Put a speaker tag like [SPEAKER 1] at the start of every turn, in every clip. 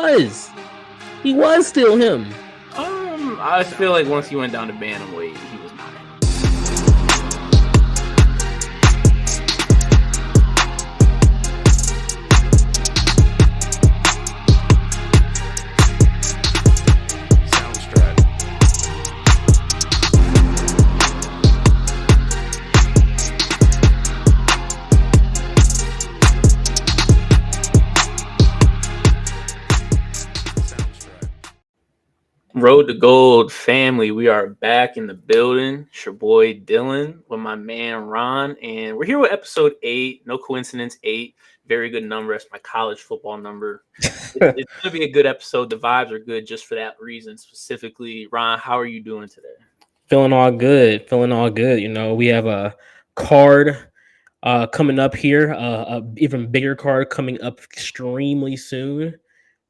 [SPEAKER 1] was. He was still him.
[SPEAKER 2] I feel like once he went down to bantamweight, he was not him. Road to Gold family, we are back in the building. It's your boy Dylan with my man Ron, and we're here with episode 8. No coincidence, 8. Very good number. That's my college football number. It's going to be a good episode. The vibes are good just for that reason specifically. Ron, how are you doing today?
[SPEAKER 1] Feeling all good. You know, we have a card coming up here, a even bigger card coming up extremely soon.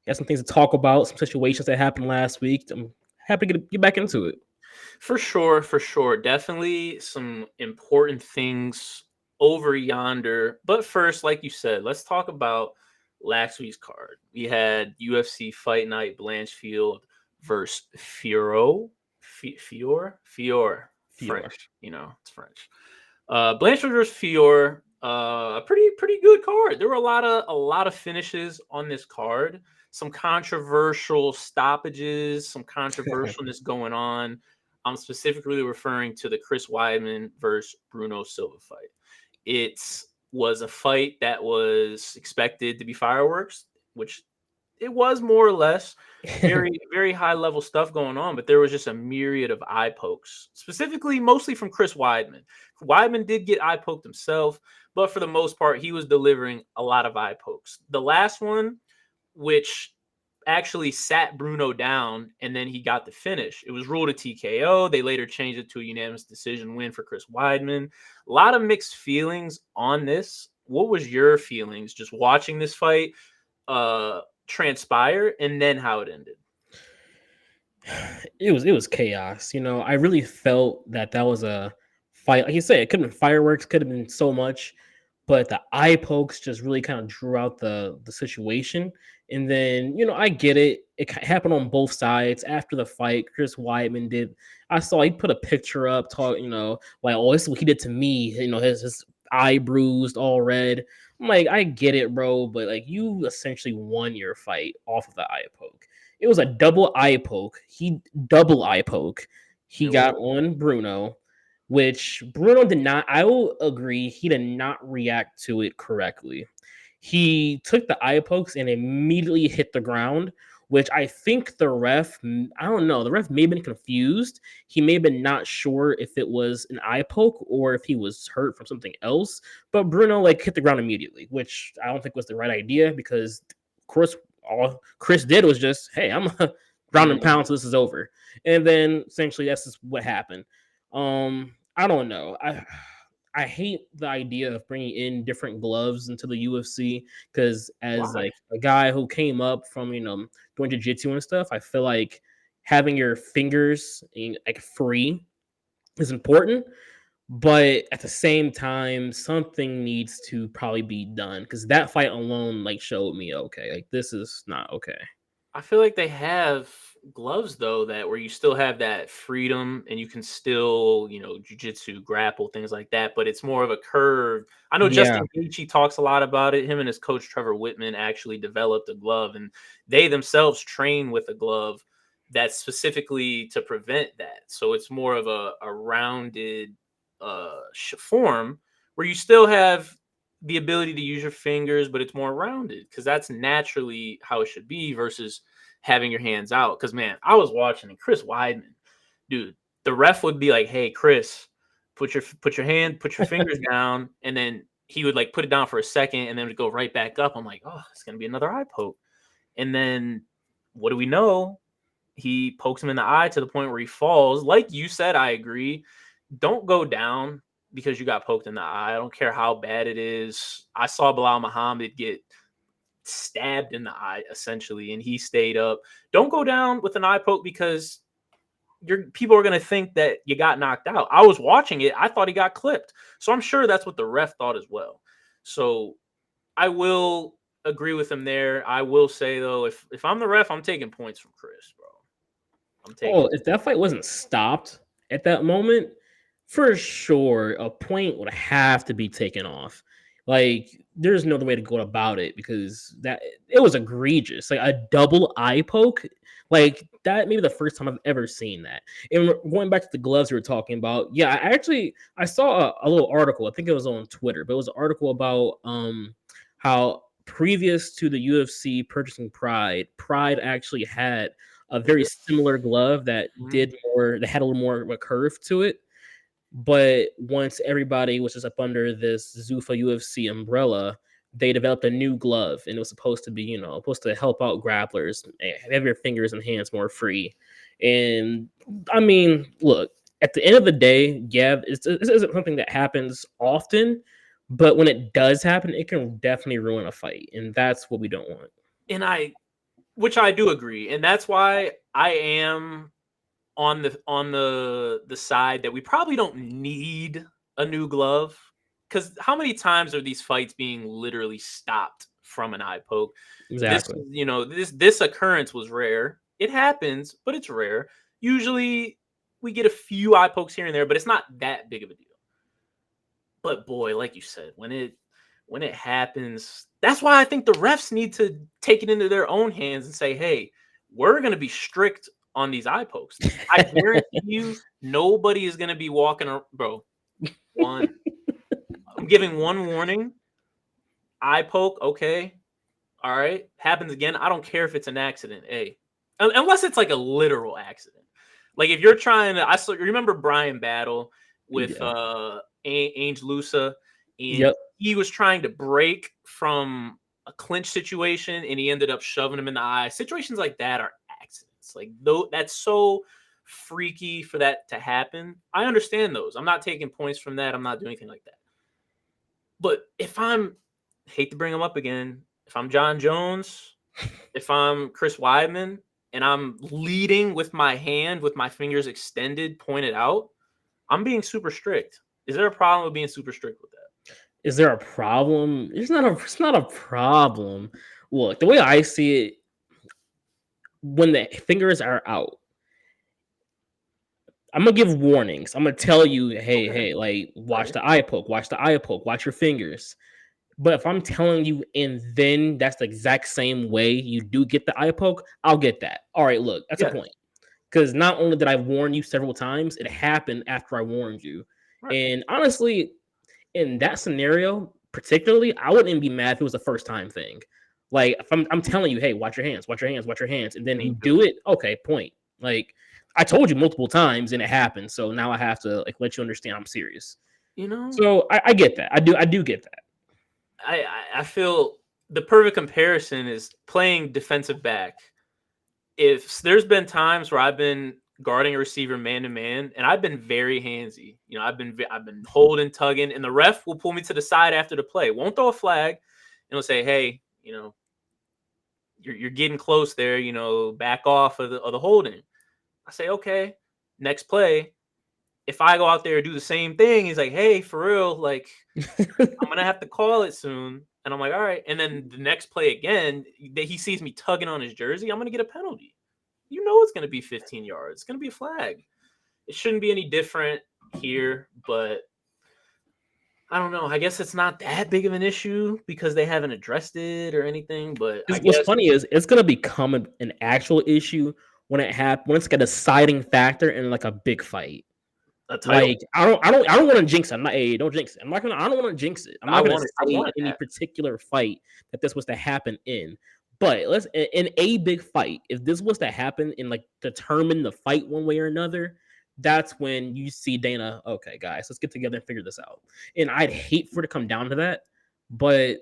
[SPEAKER 1] Got some things to talk about, some situations that happened last week. I'm happy to get back into it.
[SPEAKER 2] For sure. Definitely some important things over yonder. But first, like you said, let's talk about last week's card. We had UFC Fight Night Blanchfield versus Fiorot. Fiorot. French. You know, it's French. Blanchfield versus Fiorot. A pretty good card. There were a lot of finishes on this card. Some controversial stoppages, some controversialness going on. I'm specifically referring to the Chris Weidman versus Bruno Silva fight. It was a fight that was expected to be fireworks, which it was more or less. Very, very high level stuff going on, but there was just a myriad of eye pokes, specifically mostly from Chris Weidman. Weidman did get eye poked himself, but for the most part, he was delivering a lot of eye pokes. The last one, which actually sat Bruno down, and then he got the finish. It was ruled a TKO. They later changed it to a unanimous decision win for Chris Weidman. A lot of mixed feelings on this. What was your feelings just watching this fight transpire and then how it ended?
[SPEAKER 1] It was chaos. You know, I really felt that was a fight. Like you said, it could have been fireworks, could have been so much, but the eye pokes just really kind of drew out the situation. And then, you know, I get it. It happened on both sides. After the fight, Chris Weidman I saw he put a picture up, you know, like, oh, this is what he did to me. You know, his eye bruised, all red. I'm like, I get it, bro, but like, you essentially won your fight off of the eye poke. It was a double eye poke. He got on Bruno, which Bruno did not. I will agree, he did not react to it correctly. He took the eye pokes and immediately hit the ground, which I think the ref, I don't know, the ref may have been confused. He may have been not sure if it was an eye poke or if he was hurt from something else. But Bruno like hit the ground immediately, which I don't think was the right idea because, of course, all Chris did was just, hey, I'm a ground and pound, so this is over. And then essentially that's just what happened. I don't know. I hate the idea of bringing in different gloves into the UFC because as like a guy who came up from, you know, doing jiu-jitsu and stuff, I feel like having your fingers like free is important. But at the same time, something needs to probably be done because that fight alone like showed me, okay, like this is not okay.
[SPEAKER 2] I feel like they have gloves though that where you still have that freedom and you can still, you know, jiu-jitsu, grapple, things like that, but it's more of a curve. I know Justin Gaethje talks a lot about it. Him and his coach Trevor Whitman actually developed a glove, and they themselves train with a glove that's specifically to prevent that. So it's more of a rounded form where you still have the ability to use your fingers, but it's more rounded because that's naturally how it should be versus having your hands out. Because, man, I was watching and Chris Weidman, dude, the ref would be like, hey, Chris, put your fingers down. And then he would like put it down for a second and then would go right back up. I'm like, oh, it's going to be another eye poke. And then what do we know? He pokes him in the eye to the point where he falls. Like you said, I agree. Don't go down because you got poked in the eye. I don't care how bad it is. I saw Bilal Muhammad get stabbed in the eye, essentially, and he stayed up. Don't go down with an eye poke because people are going to think that you got knocked out. I was watching it. I thought he got clipped. So I'm sure that's what the ref thought as well. So I will agree with him there. I will say though, if I'm the ref, I'm taking points from Chris, bro. I'm taking.
[SPEAKER 1] Oh, if that fight wasn't stopped at that moment, for sure, a point would have to be taken off. Like, there's no other way to go about it because that it was egregious. Like a double eye poke, like that. Maybe the first time I've ever seen that. And going back to the gloves we were talking about, yeah, I saw a little article. I think it was on Twitter, but it was an article about how previous to the UFC purchasing Pride actually had a very similar glove that that had a little more of a curve to it. But once everybody was just up under this Zuffa UFC umbrella, they developed a new glove, and it was supposed to be, supposed to help out grapplers, have your fingers and hands more free. And I mean, look, at the end of the day, yeah, this isn't something that happens often, but when it does happen, it can definitely ruin a fight, and that's what we don't want.
[SPEAKER 2] And which I do agree, and that's why I am on the side that we probably don't need a new glove, because how many times are these fights being literally stopped from an eye poke?
[SPEAKER 1] Exactly.
[SPEAKER 2] This occurrence was rare. It happens, but it's rare. Usually we get a few eye pokes here and there, but it's not that big of a deal. But boy, like you said, when it happens, that's why I think the refs need to take it into their own hands and say, hey, we're going to be strict on these eye pokes. I guarantee you, nobody is going to be walking around, bro. I'm giving one warning. Eye poke, okay. All right. Happens again. I don't care if it's an accident. Hey, unless it's like a literal accident. Like if you're trying to, remember Brian Battle with Ainge Lusa, and he was trying to break from a clinch situation, and he ended up shoving him in the eye. Situations like that are accidents. Like that's so freaky for that to happen. I understand those. I'm not taking points from that. I'm not doing anything like that. But if hate to bring him up again, if I'm John Jones, if I'm Chris Weidman, and I'm leading with my hand, with my fingers extended, pointed out, I'm being super strict. Is there a problem with being super strict with that?
[SPEAKER 1] Is there a problem? It's not a problem. Look, the way I see it, when the fingers are out, I'm gonna give warnings. I'm gonna tell you, hey, like watch the eye poke, watch your fingers. But if I'm telling you, and then that's the exact same way you do get the eye poke, I'll get that. All right, look, that's a point. Because not only did I warn you several times, it happened after I warned you. Right. And honestly, in that scenario, particularly, I wouldn't even be mad if it was a first time thing. Like if I'm telling you, hey, watch your hands, and then you do it, okay, point. Like I told you multiple times and it happened, so now I have to like let you understand I'm serious. So I get that. I do get that.
[SPEAKER 2] I feel the perfect comparison is playing defensive back. If there's been times where I've been guarding a receiver man to man, and I've been very handsy. I've been holding, tugging, and the ref will pull me to the side after the play. Won't throw a flag, and he'll say, "Hey, you're getting close there. Back off of the holding." I say, "Okay." Next play, if I go out there and do the same thing, he's like, "Hey, for real, like I'm gonna have to call it soon." And I'm like, "All right." And then the next play again, he sees me tugging on his jersey, I'm gonna get a penalty. It's going to be 15 yards. It's going to be a flag. It shouldn't be any different here, but I don't know. I guess it's not that big of an issue because they haven't addressed it or anything. But
[SPEAKER 1] what's funny is it's going to become an actual issue when it's like a deciding factor in like a big fight. Like I don't want to jinx it. I'm not. Hey, don't jinx it. I don't want to jinx it. I'm not going to say any particular fight that this was to happen in. But let's in a big fight, if this was to happen and like determine the fight one way or another, that's when you see Dana. Okay, guys, let's get together and figure this out. And I'd hate for it to come down to that, but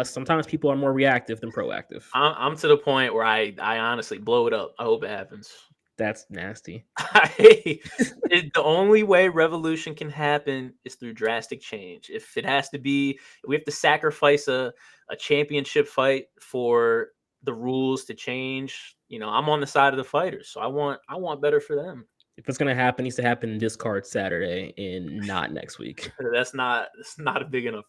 [SPEAKER 1] sometimes people are more reactive than proactive.
[SPEAKER 2] I'm to the point where I honestly blow it up. I hope it happens.
[SPEAKER 1] That's nasty.
[SPEAKER 2] The only way revolution can happen is through drastic change. If it has to be, we have to sacrifice a championship fight for the rules to change. I'm on the side of the fighters, so I want better for them.
[SPEAKER 1] If it's gonna happen, it needs to happen this card Saturday and not next week.
[SPEAKER 2] That's not a big enough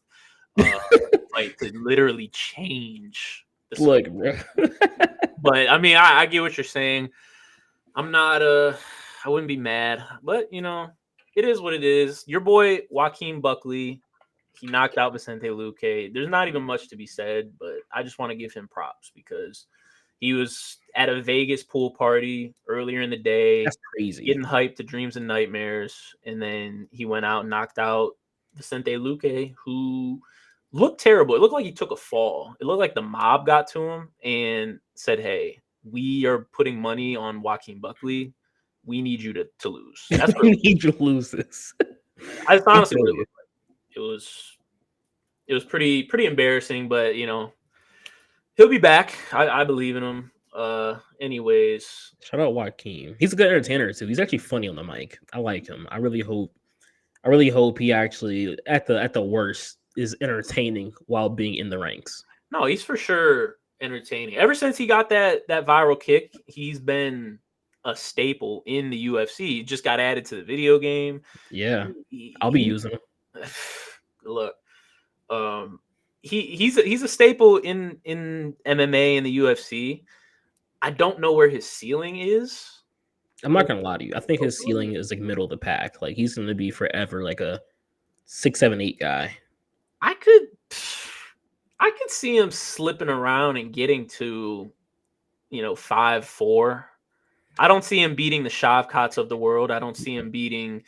[SPEAKER 2] fight to literally change the
[SPEAKER 1] Look,
[SPEAKER 2] sport.
[SPEAKER 1] bro.
[SPEAKER 2] But I mean, I get what you're saying. I'm not I wouldn't be mad, but you know, it is what it is. Your boy Joaquin Buckley, he knocked out Vicente Luque. There's not even much to be said, but I just want to give him props because he was at a Vegas pool party earlier in the day,
[SPEAKER 1] That's crazy.
[SPEAKER 2] getting hyped to dreams and nightmares, and then he went out and knocked out Vicente Luque, who looked terrible. It looked like he took a fall. It looked like the mob got to him and said, "Hey, we are putting money on Joaquin Buckley. We need you to lose." That's what
[SPEAKER 1] We need you to lose this.
[SPEAKER 2] that's
[SPEAKER 1] I
[SPEAKER 2] honestly
[SPEAKER 1] feel
[SPEAKER 2] what it
[SPEAKER 1] you.
[SPEAKER 2] looked like. It was pretty embarrassing, but you know, he'll be back. I believe in him. Anyways,
[SPEAKER 1] Shout out Joaquin. He's a good entertainer too. He's actually funny on the mic. I like him. I really hope he actually at the worst is entertaining while being in the ranks.
[SPEAKER 2] no, he's for sure entertaining. Ever since he got that viral kick, he's been a staple in the UFC. He just got added to the video game.
[SPEAKER 1] Yeah. I'll be
[SPEAKER 2] He
[SPEAKER 1] using him.
[SPEAKER 2] look, he's a staple in MMA and the UFC. I don't know where his ceiling is.
[SPEAKER 1] I'm not gonna lie to you. I think his ceiling is like middle of the pack. Like he's gonna be forever like a 6, 7, 8 guy.
[SPEAKER 2] I could see him slipping around and getting to, 5-4. I don't see him beating the Shavkats of the world. I don't see him beating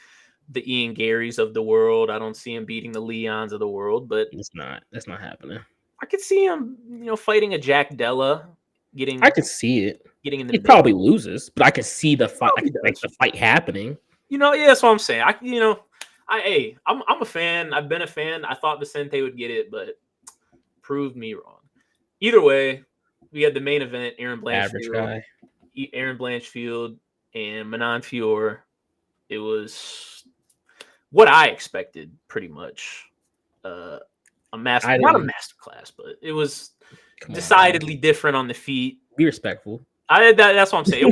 [SPEAKER 2] the Ian Garys of the world. I don't see him beating the Leons of the world. But
[SPEAKER 1] That's not happening.
[SPEAKER 2] I could see him, fighting a Jack Della,
[SPEAKER 1] I could see it.
[SPEAKER 2] getting in the
[SPEAKER 1] He
[SPEAKER 2] middle.
[SPEAKER 1] probably loses, but I could see the fight. I
[SPEAKER 2] Probably
[SPEAKER 1] could make
[SPEAKER 2] does.
[SPEAKER 1] the fight happening.
[SPEAKER 2] Yeah, that's what I'm saying. I'm a fan. I've been a fan. I thought Vicente would get it, but proved me wrong. Either way, we had the main event:
[SPEAKER 1] Average guy.
[SPEAKER 2] Aaron Blanchfield and Manon Fiorot. It was what I expected, pretty much. Not a masterclass, but it was decidedly different on the feet.
[SPEAKER 1] Be respectful.
[SPEAKER 2] That's what I'm saying.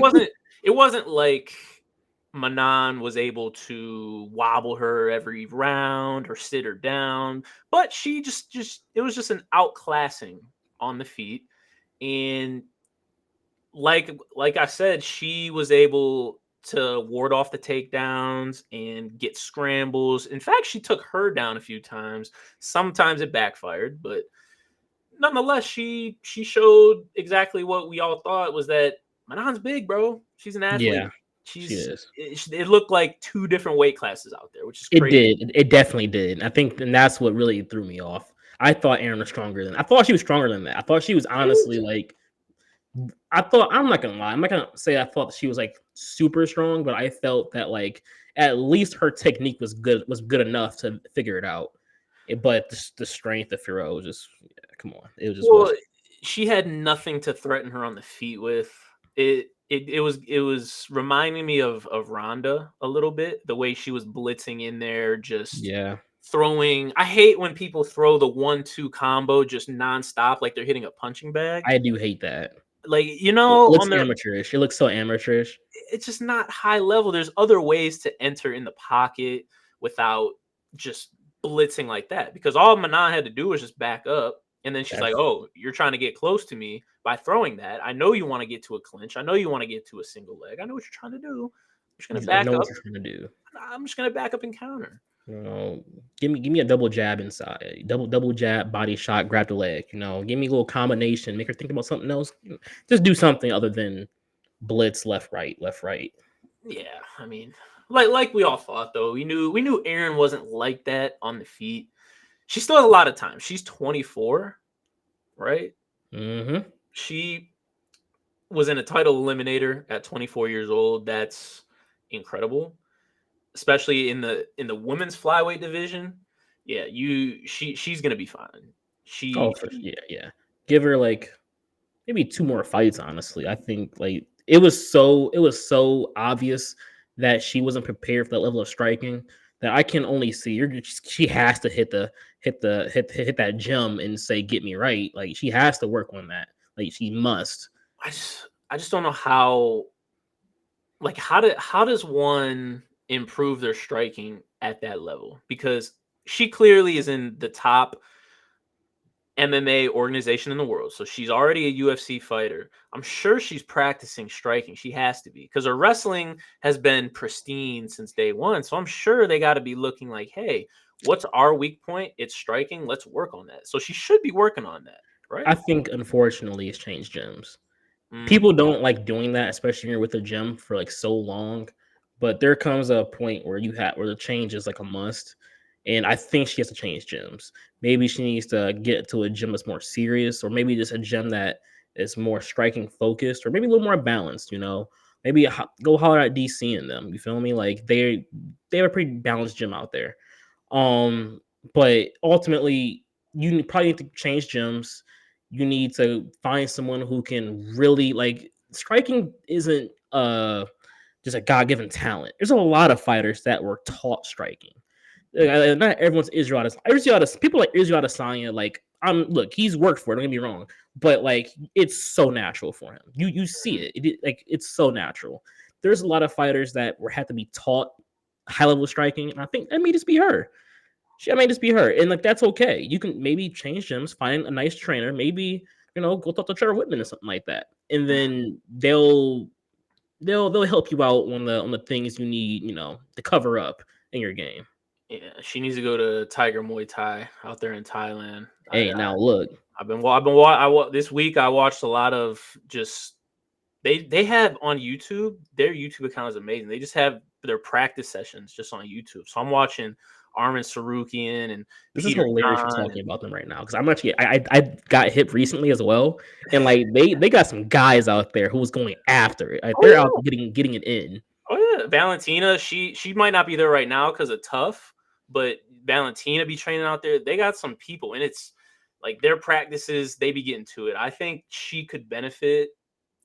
[SPEAKER 2] It wasn't like Manon was able to wobble her every round or sit her down, but she just it was just an outclassing on the feet. And like I said, she was able to ward off the takedowns and get scrambles. In fact, she took her down a few times. Sometimes it backfired, but nonetheless, she showed exactly what we all thought was that Manon's big, bro. She's an athlete.
[SPEAKER 1] Yeah, she is.
[SPEAKER 2] It looked like two different weight classes out there, which is crazy.
[SPEAKER 1] It definitely did. I think, and that's what really threw me off. I thought Aaron was stronger than. I thought she was stronger than that. I thought she was honestly like. I'm not gonna lie. I'm not gonna say I thought she was like super strong, but I felt that like at least her technique was good enough to figure it out. But the strength of Fiorot was just come on. It was just
[SPEAKER 2] she had nothing to threaten her on the feet with. It was reminding me of Ronda a little bit, the way she was blitzing in there, just throwing. I hate when people throw the 1-2 combo just nonstop, like they're hitting a punching bag.
[SPEAKER 1] I do hate that.
[SPEAKER 2] Like, it
[SPEAKER 1] looks amateurish. It looks so amateurish.
[SPEAKER 2] It's just not high level. There's other ways to enter in the pocket without just blitzing like that. Because all Manon had to do was just back up. And then she's like, "Oh, you're trying to get close to me by throwing that. I know you want to get to a clinch. I know you want to get to a single leg. I know what you're trying to do. I'm just going to back up.
[SPEAKER 1] What you're trying to do.
[SPEAKER 2] I'm just going to back up and counter.
[SPEAKER 1] Give me a double jab inside, double jab, body shot, grab the leg. Give me a little combination, make her think about something else. Just do something other than blitz left, right.
[SPEAKER 2] Yeah, I mean, like we all thought though. We knew Aaron wasn't like that on the feet. She still has a lot of time. She's 24, right?
[SPEAKER 1] Mm-hmm.
[SPEAKER 2] She was in a title eliminator at 24 years old. That's incredible. Especially in the women's flyweight division. Yeah, she's gonna be fine.
[SPEAKER 1] Yeah. Give her like maybe 2 more fights, honestly. I think like it was so obvious that she wasn't prepared for that level of striking that I can only see she has to hit that gem and say get me right. Like she has to work on that. Like she must.
[SPEAKER 2] I just don't know how does one improve their striking at that level, because she clearly is in the top MMA organization in the world. So she's already a UFC fighter. I'm sure she's practicing striking. She has to be because her wrestling has been pristine since day one. So I'm sure they got to be looking like, hey, what's our weak point? It's striking. Let's work on that. So she should be working on that,
[SPEAKER 1] I
[SPEAKER 2] right?
[SPEAKER 1] think unfortunately it's changed gyms.
[SPEAKER 2] Mm,
[SPEAKER 1] People don't like doing that, especially when you're with a gym for like so long. But there comes a point where where the change is like a must. And I think she has to change gyms. Maybe she needs to get to a gym that's more serious, or maybe just a gym that is more striking focused, or maybe a little more balanced. Maybe go holler at DC and them. You feel me? Like they have a pretty balanced gym out there. Um, but ultimately, you probably need to change gyms. You need to find someone who can really like striking isn't just a God-given talent. There's a lot of fighters that were taught striking. Not everyone's Israel. People like Israel Adesanya. Like look, he's worked for it. Don't get me wrong, but like it's so natural for him. You see it. Like it's so natural. There's a lot of fighters that had to be taught high level striking, and I think that may just be her. She may just be her, and like that's okay. You can maybe change gyms, find a nice trainer, maybe go talk to Trevor Whitman or something like that, and then they'll help you out on the things you need, to cover up in your game.
[SPEAKER 2] yeah, she needs to go to Tiger Muay Thai out there in Thailand.
[SPEAKER 1] Hey, now look,
[SPEAKER 2] This week I watched a lot of just they have on YouTube. Their YouTube account is amazing. They just have their practice sessions just on YouTube. So I'm watching Armin Sarukian and
[SPEAKER 1] this is
[SPEAKER 2] Peter
[SPEAKER 1] hilarious. You're
[SPEAKER 2] Yan.
[SPEAKER 1] talking about them right now because I'm actually I got hit recently as well, and like they got some guys out there who was going after it. Like,
[SPEAKER 2] Oh
[SPEAKER 1] they're out
[SPEAKER 2] yeah,
[SPEAKER 1] getting it in.
[SPEAKER 2] oh yeah. Valentina, she might not be there right now because of tough, but Valentina be training out there. They got some people, and it's like their practices. They be getting to it. I think she could benefit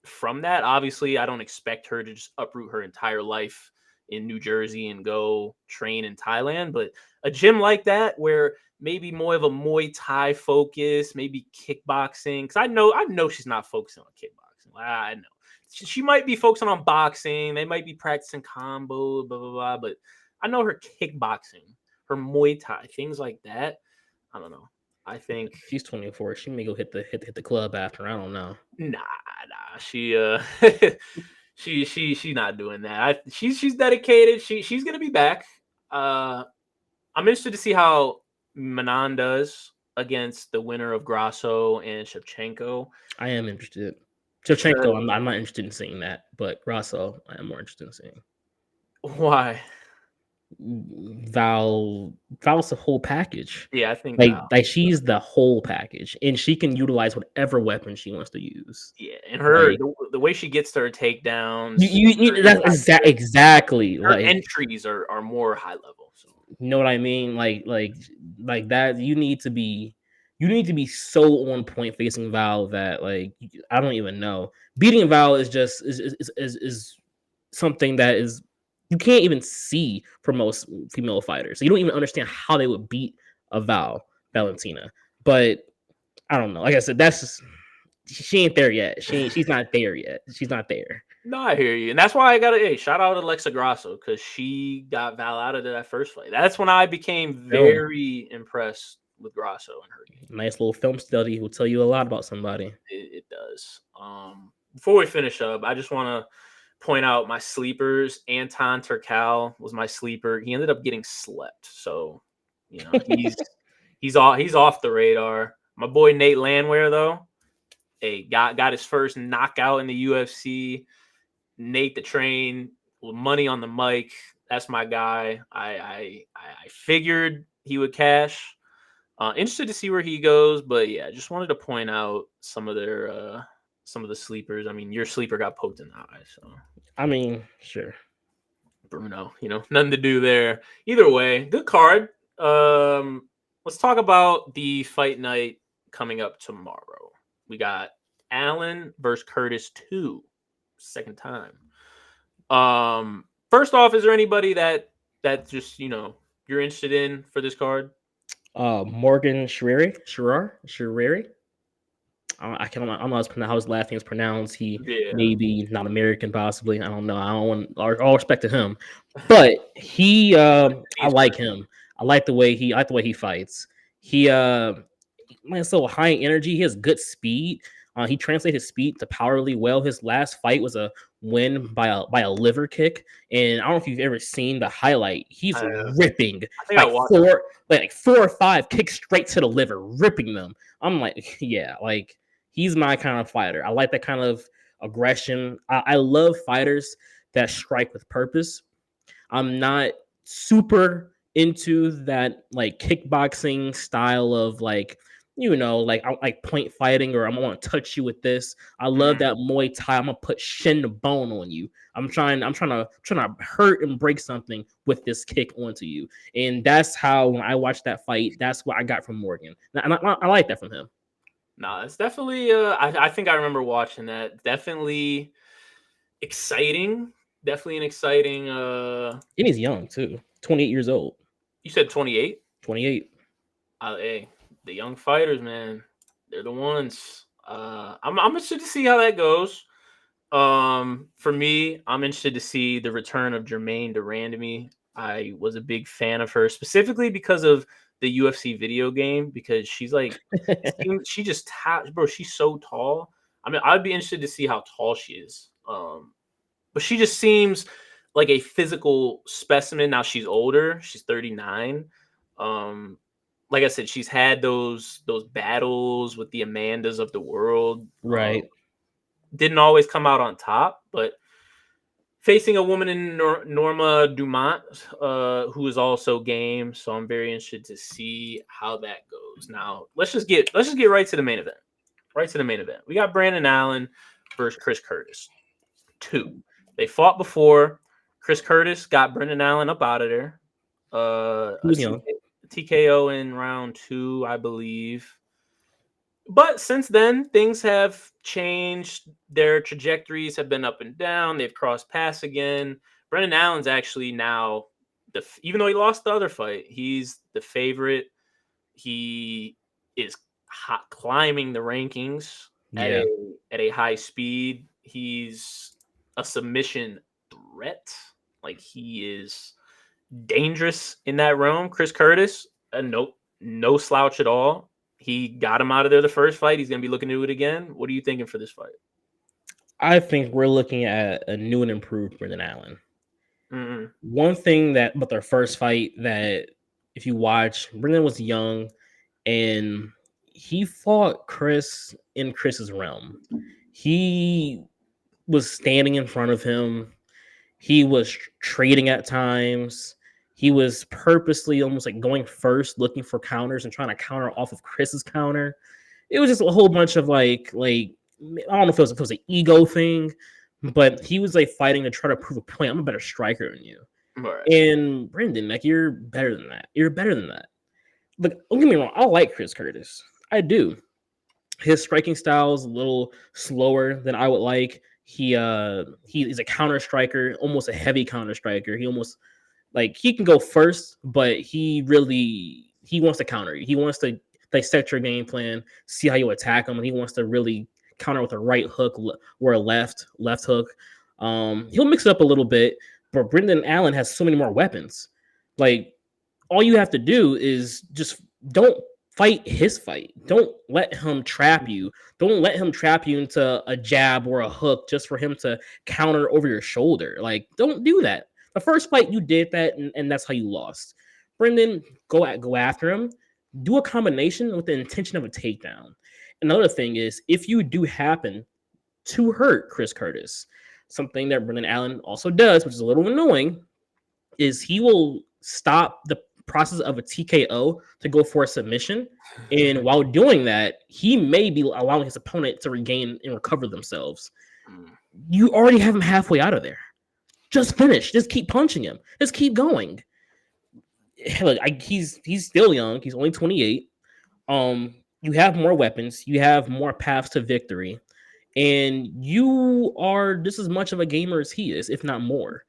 [SPEAKER 2] from that. Obviously, I don't expect her to just uproot her entire life in New Jersey and go train in Thailand, but a gym like that where maybe more of a Muay Thai focus, maybe kickboxing. Because I know she's not focusing on kickboxing. I know she might be focusing on boxing. They might be practicing combo, blah blah blah. But I know her kickboxing, her Muay Thai, things like that. I don't know. I think
[SPEAKER 1] She's 24. She may go hit the club after. I don't know.
[SPEAKER 2] nah. She's not doing that. She's dedicated. She's gonna be back. I'm interested to see how Manon does against the winner of Grasso and Shevchenko.
[SPEAKER 1] I am interested. Shevchenko, I'm not interested in seeing that, but Grasso, I am more interested in seeing.
[SPEAKER 2] Why?
[SPEAKER 1] Val's the whole package.
[SPEAKER 2] Yeah, I think
[SPEAKER 1] Like she's the whole package, and she can utilize whatever weapon she wants to use.
[SPEAKER 2] yeah, and
[SPEAKER 1] Like
[SPEAKER 2] the way she gets to her takedowns,
[SPEAKER 1] that's exactly
[SPEAKER 2] her
[SPEAKER 1] like
[SPEAKER 2] entries are more high level. So
[SPEAKER 1] you know what I mean. Like that. You need to be so on point facing Val that like I don't even know. Beating Val is just is something that is you can't even see for most female fighters. So you don't even understand how they would beat a Valentina. But I don't know. Like I said, that's just she ain't there yet. She's not there yet. She's not there.
[SPEAKER 2] no, I hear you, and that's why I gotta shout out Alexa Grasso because she got Val out of that first fight. That's when I became
[SPEAKER 1] Film.
[SPEAKER 2] very impressed with Grasso and her game.
[SPEAKER 1] Nice little film study will tell you a lot about somebody.
[SPEAKER 2] It does. Before we finish up, I just want to point out my sleepers. Anton Turcal was my sleeper. He ended up getting slept, so he's off the radar. My boy Nate Landwehr though, hey, got his first knockout in the UFC. Nate the Train with money on the mic. That's my guy. I figured he would cash. Interested to see where he goes, but yeah, just wanted to point out some of the sleepers. I mean, your sleeper got poked in the eye, so
[SPEAKER 1] I mean, sure.
[SPEAKER 2] Bruno, nothing to do there. Either way, good card. Let's talk about the fight night coming up tomorrow. We got Allen versus Curtis 2, second time. First off, is there anybody that just you're interested in for this card?
[SPEAKER 1] Morgan Sherreri. I don't know how his last name is pronounced. He
[SPEAKER 2] Yeah,
[SPEAKER 1] may be not American, possibly. I don't know. I don't want all respect to him, but I
[SPEAKER 2] he's
[SPEAKER 1] like him. I like the way he fights. He so high energy. He has good speed. He translates his speed to power really well. His last fight was a win by a liver kick, and I don't know if you've ever seen the highlight. He's
[SPEAKER 2] I
[SPEAKER 1] ripping
[SPEAKER 2] think I watched.
[SPEAKER 1] like 4 or 5 kicks straight to the liver, ripping them. I'm like, yeah, like he's my kind of fighter. I like that kind of aggression. I love fighters that strike with purpose. I'm not super into that like kickboxing style of like like I like point fighting or I'm gonna touch you with this. I love that Muay Thai. I'm gonna put shin to bone on you. I'm trying to hurt and break something with this kick onto you. And that's how when I watched that fight, that's what I got from Morgan. And I like that from him.
[SPEAKER 2] No, it's definitely. I think I remember watching that. Definitely exciting. Definitely an exciting.
[SPEAKER 1] And he's young too. 28 years old.
[SPEAKER 2] You said 28.
[SPEAKER 1] 28.
[SPEAKER 2] Hey, the young fighters, man, they're the ones. I'm interested to see how that goes. For me, I'm interested to see the return of Jermaine Durandamy. I was a big fan of her specifically because of the UFC video game because she's like, she just bro, she's so tall. I mean, I'd be interested to see how tall she is. But she just seems like a physical specimen. Now she's older. She's 39. Like I said, she's had those battles with the Amandas of the world.
[SPEAKER 1] Right.
[SPEAKER 2] Didn't always come out on top, but facing a woman in Norma Dumont, who is also game, so I'm very interested to see how that goes. Now, let's just get right to the main event. Right to the main event. We got Brandon Allen versus Chris Curtis. 2. They fought before. Chris Curtis got Brendan Allen up out of there. TKO in round 2, I believe. But since then, things have changed. Their trajectories have been up and down. They've crossed paths again. Brendan Allen's actually now, even though he lost the other fight, he's the favorite. He is climbing the rankings at a high speed. He's a submission threat. Like he is dangerous in that realm. Chris Curtis, no slouch at all. He got him out of there the first fight. He's going to be looking to do it again. What are you thinking for this fight?
[SPEAKER 1] I think we're looking at a new and improved Brendan Allen. Mm-hmm. One thing but their first fight that if you watch, Brendan was young and he fought Chris in Chris's realm. He was standing in front of him. He was trading at times. He was purposely almost like going first, looking for counters and trying to counter off of Chris's counter. It was just a whole bunch of like I don't know if it was an ego thing, but he was like fighting to try to prove a point. I'm a better striker than you. Right. And Brendan, like you're better than that. You're better than that. Look, don't get me wrong. I like Chris Curtis. I do. His striking style is a little slower than I would like. He is a counter striker, almost a heavy counter striker. He almost like he can go first, but he wants to counter you. He wants to dissect your game plan, see how you attack him, and he wants to really counter with a right hook or a left hook. He'll mix it up a little bit, but Brendan Allen has so many more weapons. Like all you have to do is just don't fight his fight. Don't let him trap you. Don't let him trap you into a jab or a hook just for him to counter over your shoulder. Like, don't do that. The first fight you did that, and that's how you lost. Brendan, go after him. Do a combination with the intention of a takedown. Another thing is, if you do happen to hurt Chris Curtis, something that Brendan Allen also does, which is a little annoying, is he will stop the process of a TKO to go for a submission. And while doing that, he may be allowing his opponent to regain and recover themselves. You already have him halfway out of there. Just finish. Just keep punching him. Just keep going. Look, he's still young. He's only 28. You have more weapons. You have more paths to victory. And you are just as much of a gamer as he is, if not more.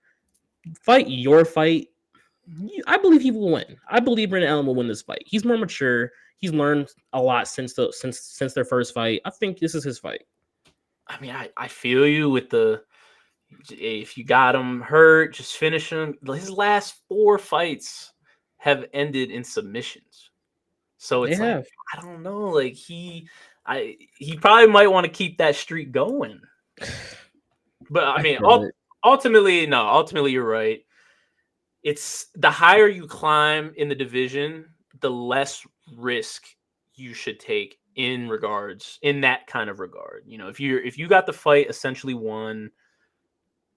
[SPEAKER 1] Fight your fight. I believe he will win. I believe Brendan Allen will win this fight. He's more mature. He's learned a lot since their first fight. I think this is his fight.
[SPEAKER 2] I mean, I feel you with if you got him hurt, just finish him. His last 4 fights have ended in submissions. So
[SPEAKER 1] They
[SPEAKER 2] it's like,
[SPEAKER 1] have.
[SPEAKER 2] I don't know. Like he probably might want to keep that streak going. But I mean,
[SPEAKER 1] feel it.
[SPEAKER 2] ultimately, no. Ultimately, you're right. It's the higher you climb in the division, the less risk you should take in that kind of regard. You know, if you got the fight essentially won,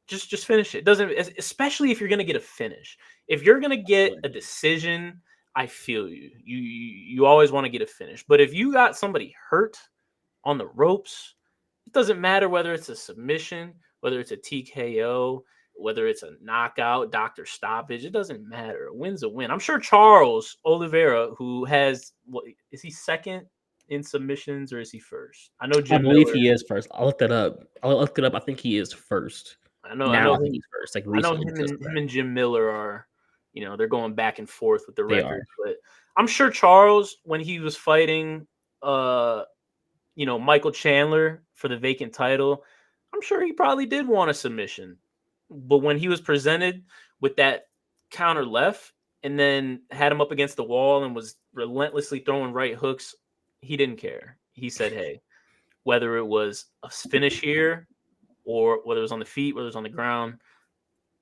[SPEAKER 2] just finish it. Doesn't, especially if you're gonna get a finish. If you're gonna get a decision, I feel you. You always want to get a finish. But if you got somebody hurt on the ropes, it doesn't matter whether it's a submission, whether it's a TKO, whether it's a knockout, doctor stoppage. It doesn't matter. A win's a win. I'm sure Charles Oliveira, who has, what is he, second in submissions or is he first? I know
[SPEAKER 1] I
[SPEAKER 2] Jim
[SPEAKER 1] believe
[SPEAKER 2] Miller.
[SPEAKER 1] he is first. I looked that up. I looked it up. I think he is first.
[SPEAKER 2] I
[SPEAKER 1] Now
[SPEAKER 2] know
[SPEAKER 1] I think
[SPEAKER 2] him.
[SPEAKER 1] he's first. Like
[SPEAKER 2] I know
[SPEAKER 1] recently because of
[SPEAKER 2] him
[SPEAKER 1] that.
[SPEAKER 2] and Jim Miller are, they're going back and forth with the
[SPEAKER 1] They are
[SPEAKER 2] records. But I'm sure Charles, when he was fighting, Michael Chandler for the vacant title, I'm sure he probably did want a submission. But when he was presented with that counter left and then had him up against the wall and was relentlessly throwing right hooks, he didn't care. He said, hey, whether it was a finish here or whether it was on the feet, whether it was on the ground,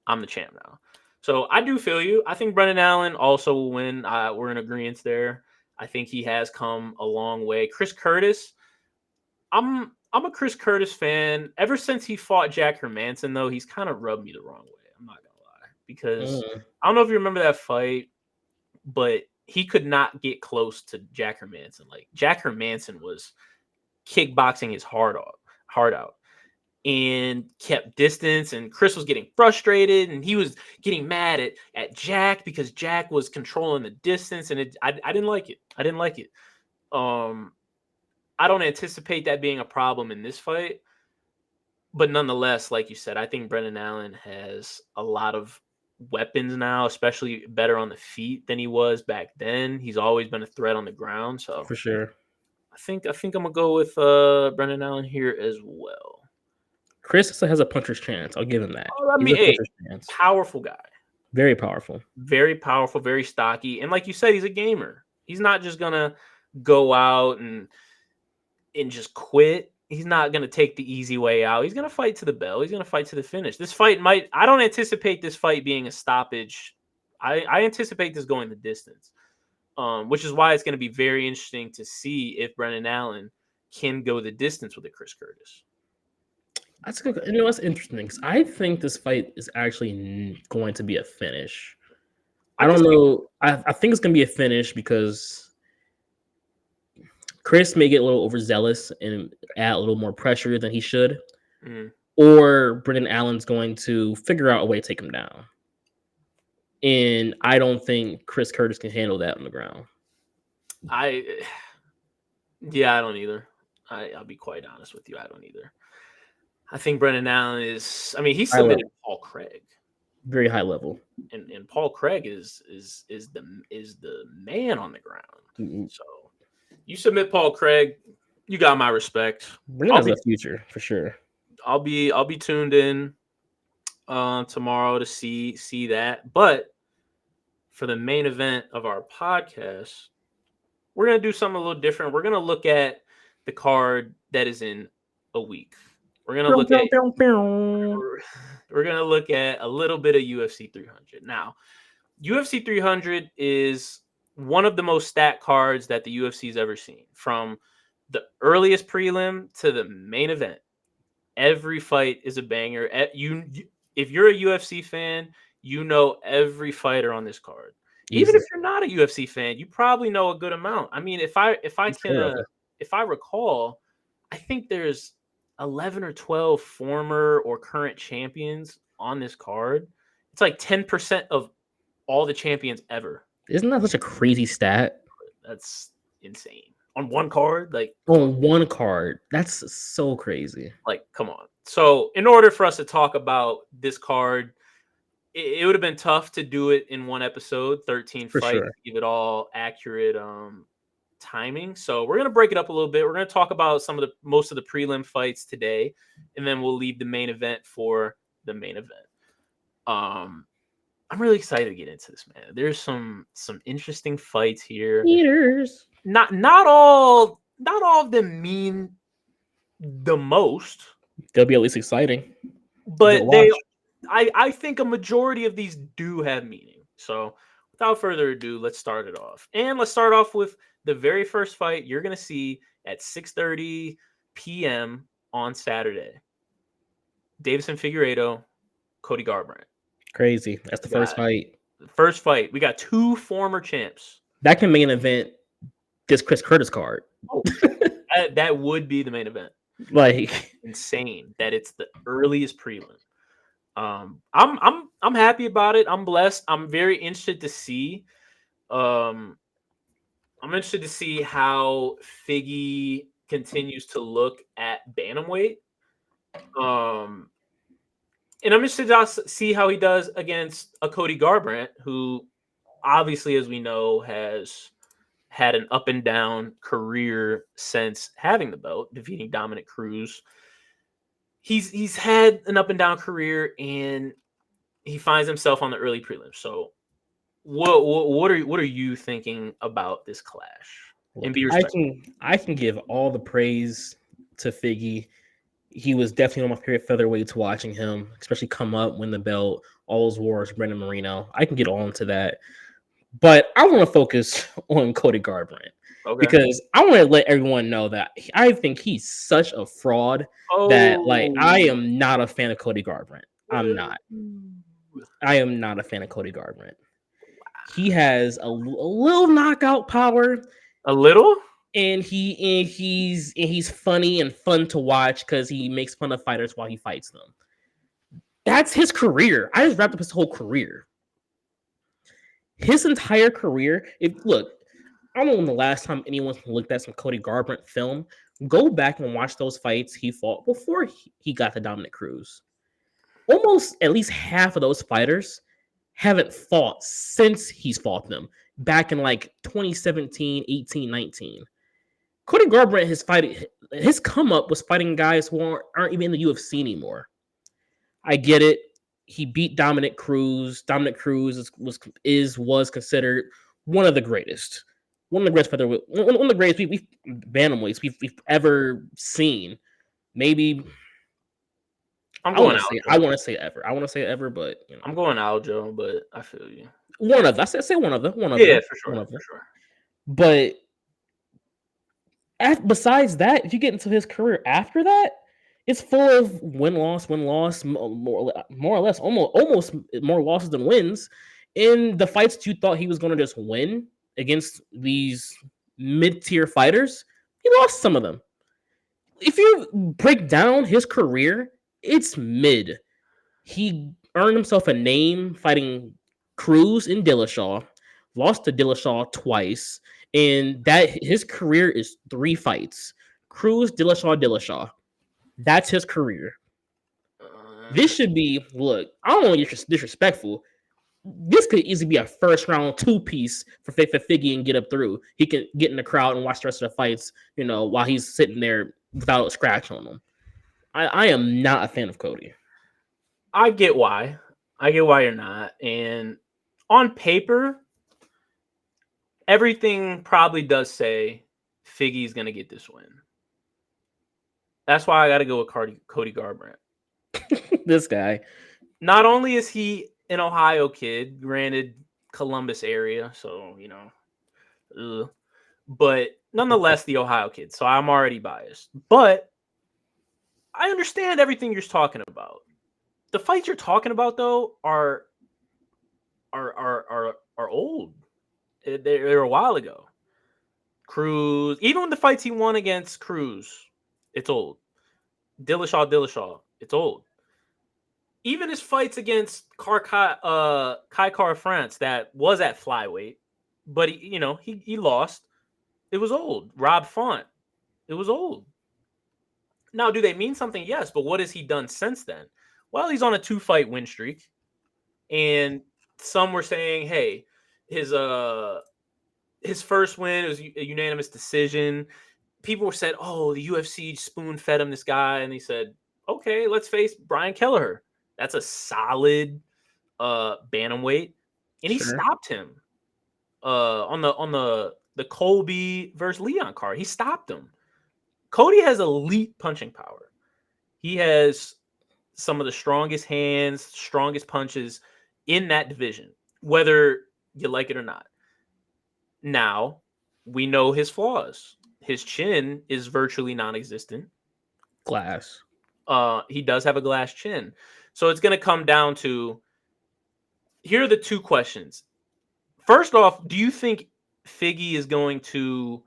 [SPEAKER 2] I'm the champ now. So I do feel you. I think Brendan Allen also will win. We're in agreement there. I think he has come a long way. Chris Curtis, I'm a Chris Curtis fan. Ever since he fought Jack Hermanson, though, he's kind of rubbed me the wrong way. I'm not gonna lie, because I don't know if you remember that fight, but he could not get close to Jack Hermanson. Like Jack Hermanson was kickboxing his heart out, and kept distance. And Chris was getting frustrated, and he was getting mad at Jack because Jack was controlling the distance, and I didn't like it. I didn't like it. I don't anticipate that being a problem in this fight. But nonetheless, like you said, I think Brendan Allen has a lot of weapons now, especially better on the feet than he was back then. He's always been a threat on the ground. So
[SPEAKER 1] for sure.
[SPEAKER 2] I think I'm gonna go with Brendan Allen here as well.
[SPEAKER 1] Chris also has a puncher's chance. I'll give him that.
[SPEAKER 2] Oh, I
[SPEAKER 1] He's
[SPEAKER 2] mean,
[SPEAKER 1] a
[SPEAKER 2] hey,
[SPEAKER 1] puncher's chance.
[SPEAKER 2] powerful guy.
[SPEAKER 1] Very powerful.
[SPEAKER 2] Very powerful, very stocky. And like you said, he's a gamer. He's not just gonna go out and just quit. He's not going to take the easy way out. He's going to fight to the bell. He's going to fight to the finish. This fight I don't anticipate this fight being a stoppage. I anticipate this going the distance, which is why it's going to be very interesting to see if Brendan Allen can go the distance with a Chris Curtis.
[SPEAKER 1] That's good. You know what's interesting? Because I think this fight is actually going to be a finish. I don't know. I think it's going to be a finish because Chris may get a little overzealous and add a little more pressure than he should.
[SPEAKER 2] Mm.
[SPEAKER 1] Or Brendan Allen's going to figure out a way to take him down. And I don't think Chris Curtis can handle that on the ground.
[SPEAKER 2] I don't either. I'll be quite honest with you. I don't either. I think Brendan Allen is. I mean, he submitted Paul Craig.
[SPEAKER 1] Very high level.
[SPEAKER 2] And Paul Craig is the man on the ground.
[SPEAKER 1] Mm-hmm.
[SPEAKER 2] So you submit Paul Craig, you got my respect.
[SPEAKER 1] Brendan has a future for sure.
[SPEAKER 2] I'll be tuned in tomorrow to see that. But for the main event of our podcast, we're gonna do something a little different. We're gonna look at the card that is in a week. We're gonna look at a little bit of UFC 300. Now, UFC 300 is one of the most stacked cards that the UFC's ever seen. From the earliest prelim to the main event, every fight is a banger. If you're a UFC fan, you know every fighter on this card. Even if you're not a UFC fan, you probably know a good amount. I mean, if I recall, I think there's 11 or 12 former or current champions on this card. It's like 10% of all the champions ever.
[SPEAKER 1] Isn't that such a crazy stat?
[SPEAKER 2] That's insane. On one card? Like
[SPEAKER 1] on one card. That's so crazy.
[SPEAKER 2] Like, come on. So in order for us to talk about this card, it would have been tough to do it in one episode, 13
[SPEAKER 1] For
[SPEAKER 2] fights,
[SPEAKER 1] sure.
[SPEAKER 2] give it all accurate timing. So we're gonna break it up a little bit. We're gonna talk about most of the prelim fights today, and then we'll leave the main event for the main event. I'm really excited to get into this, man. There's some interesting fights here.
[SPEAKER 1] Eaters.
[SPEAKER 2] Not all of them mean the most,
[SPEAKER 1] They'll be at least exciting to
[SPEAKER 2] but
[SPEAKER 1] watch.
[SPEAKER 2] I think a majority of these do have meaning. So without further ado, let's start it off. And let's start off with the very first fight you're gonna see at 6:30 p.m. on Saturday. Davison Figueiredo, Cody Garbrandt.
[SPEAKER 1] Crazy. That's the first fight.
[SPEAKER 2] First fight. We got two former champs.
[SPEAKER 1] That can main event this Chris Curtis card.
[SPEAKER 2] Oh, that would be the main event.
[SPEAKER 1] Like
[SPEAKER 2] insane that it's the earliest prelim. I'm happy about it. I'm blessed. I'm very interested to see. I'm interested to see how Figgy continues to look at bantamweight. And I'm interested to see how he does against a Cody Garbrandt, who obviously, as we know, has had an up and down career since having the belt, defeating Dominic Cruz. He's had an up and down career, and he finds himself on the early prelims. So, what are you thinking about this clash? And be respectful.
[SPEAKER 1] I can give all the praise to Figgy. He was definitely one of my favorite featherweights watching him, especially come up, win the belt, all his wars, Brendan Moreno. I can get on to that. But I want to focus on Cody Garbrandt because I want to let everyone know that I think he's such a fraud that like I am not a fan of Cody Garbrandt. I'm not. I am not a fan of Cody Garbrandt. He has a little knockout power.
[SPEAKER 2] A little?
[SPEAKER 1] And he's funny and fun to watch because he makes fun of fighters while he fights them. That's his career. I just wrapped up his whole career. His entire career. I don't know when the last time anyone looked at some Cody Garbrandt film. Go back and watch those fights he fought before he got to Dominic Cruz. Almost at least half of those fighters haven't fought since he's fought them back in like 2017, 18, 19. Cody Garbrandt, his come up was fighting guys who aren't even in the UFC anymore. I get it. He beat Dominic Cruz. Dominic Cruz was considered one of the greatest featherweight, one of the greatest bantamweights we've ever seen. Maybe I want to say ever. I want to say ever, but
[SPEAKER 2] I'm going Aljo, but I feel you.
[SPEAKER 1] One of them. I say one of them.
[SPEAKER 2] Yeah, for sure. For sure.
[SPEAKER 1] But besides that, if you get into his career after that, it's full of win-loss, more or less, almost more losses than wins. In the fights you thought he was going to just win against these mid-tier fighters, he lost some of them. If you break down his career, it's mid. He earned himself a name fighting Cruz and Dillashaw, lost to Dillashaw twice, and that his career is 3 fights. Cruz, Dillashaw. That's his career. This should be, I don't want to get disrespectful. This could easily be a first round 2-piece for Figgy and get up through. He can get in the crowd and watch the rest of the fights, while he's sitting there without a scratch on him. I am not a fan of Cody.
[SPEAKER 2] I get why. You're not. And on paper, everything probably does say Figgy's going to get this win. That's why I got to go with Cody Garbrandt.
[SPEAKER 1] This guy.
[SPEAKER 2] Not only is he an Ohio kid, granted Columbus area, so, but nonetheless the Ohio kid. So I'm already biased. But I understand everything you're talking about. The fights you're talking about, though, are old. They're a while ago. Cruz, even the fights he won against Cruz, it's old. Dillashaw, it's old. Even his fights against Kai Kara-France, that was at flyweight, but he lost. It was old. Rob Font, it was old. Now, do they mean something? Yes, but what has he done since then? Well, he's on a 2-fight win streak, and some were saying, hey, his first win was a unanimous decision. People said, oh, the UFC spoon-fed him this guy, and he said, okay, let's face Brian Kelleher. That's a solid bantamweight, and he
[SPEAKER 1] Sure.
[SPEAKER 2] stopped him on the Colby versus Leon card. He stopped him. Cody has elite punching power. He has some of the strongest hands, strongest punches in that division, whether you like it or not. Now, we know his flaws. His chin is virtually non-existent.
[SPEAKER 1] Glass.
[SPEAKER 2] He does have a glass chin. So it's going to come down to, here are the two questions. First off, do you think Figgy is going to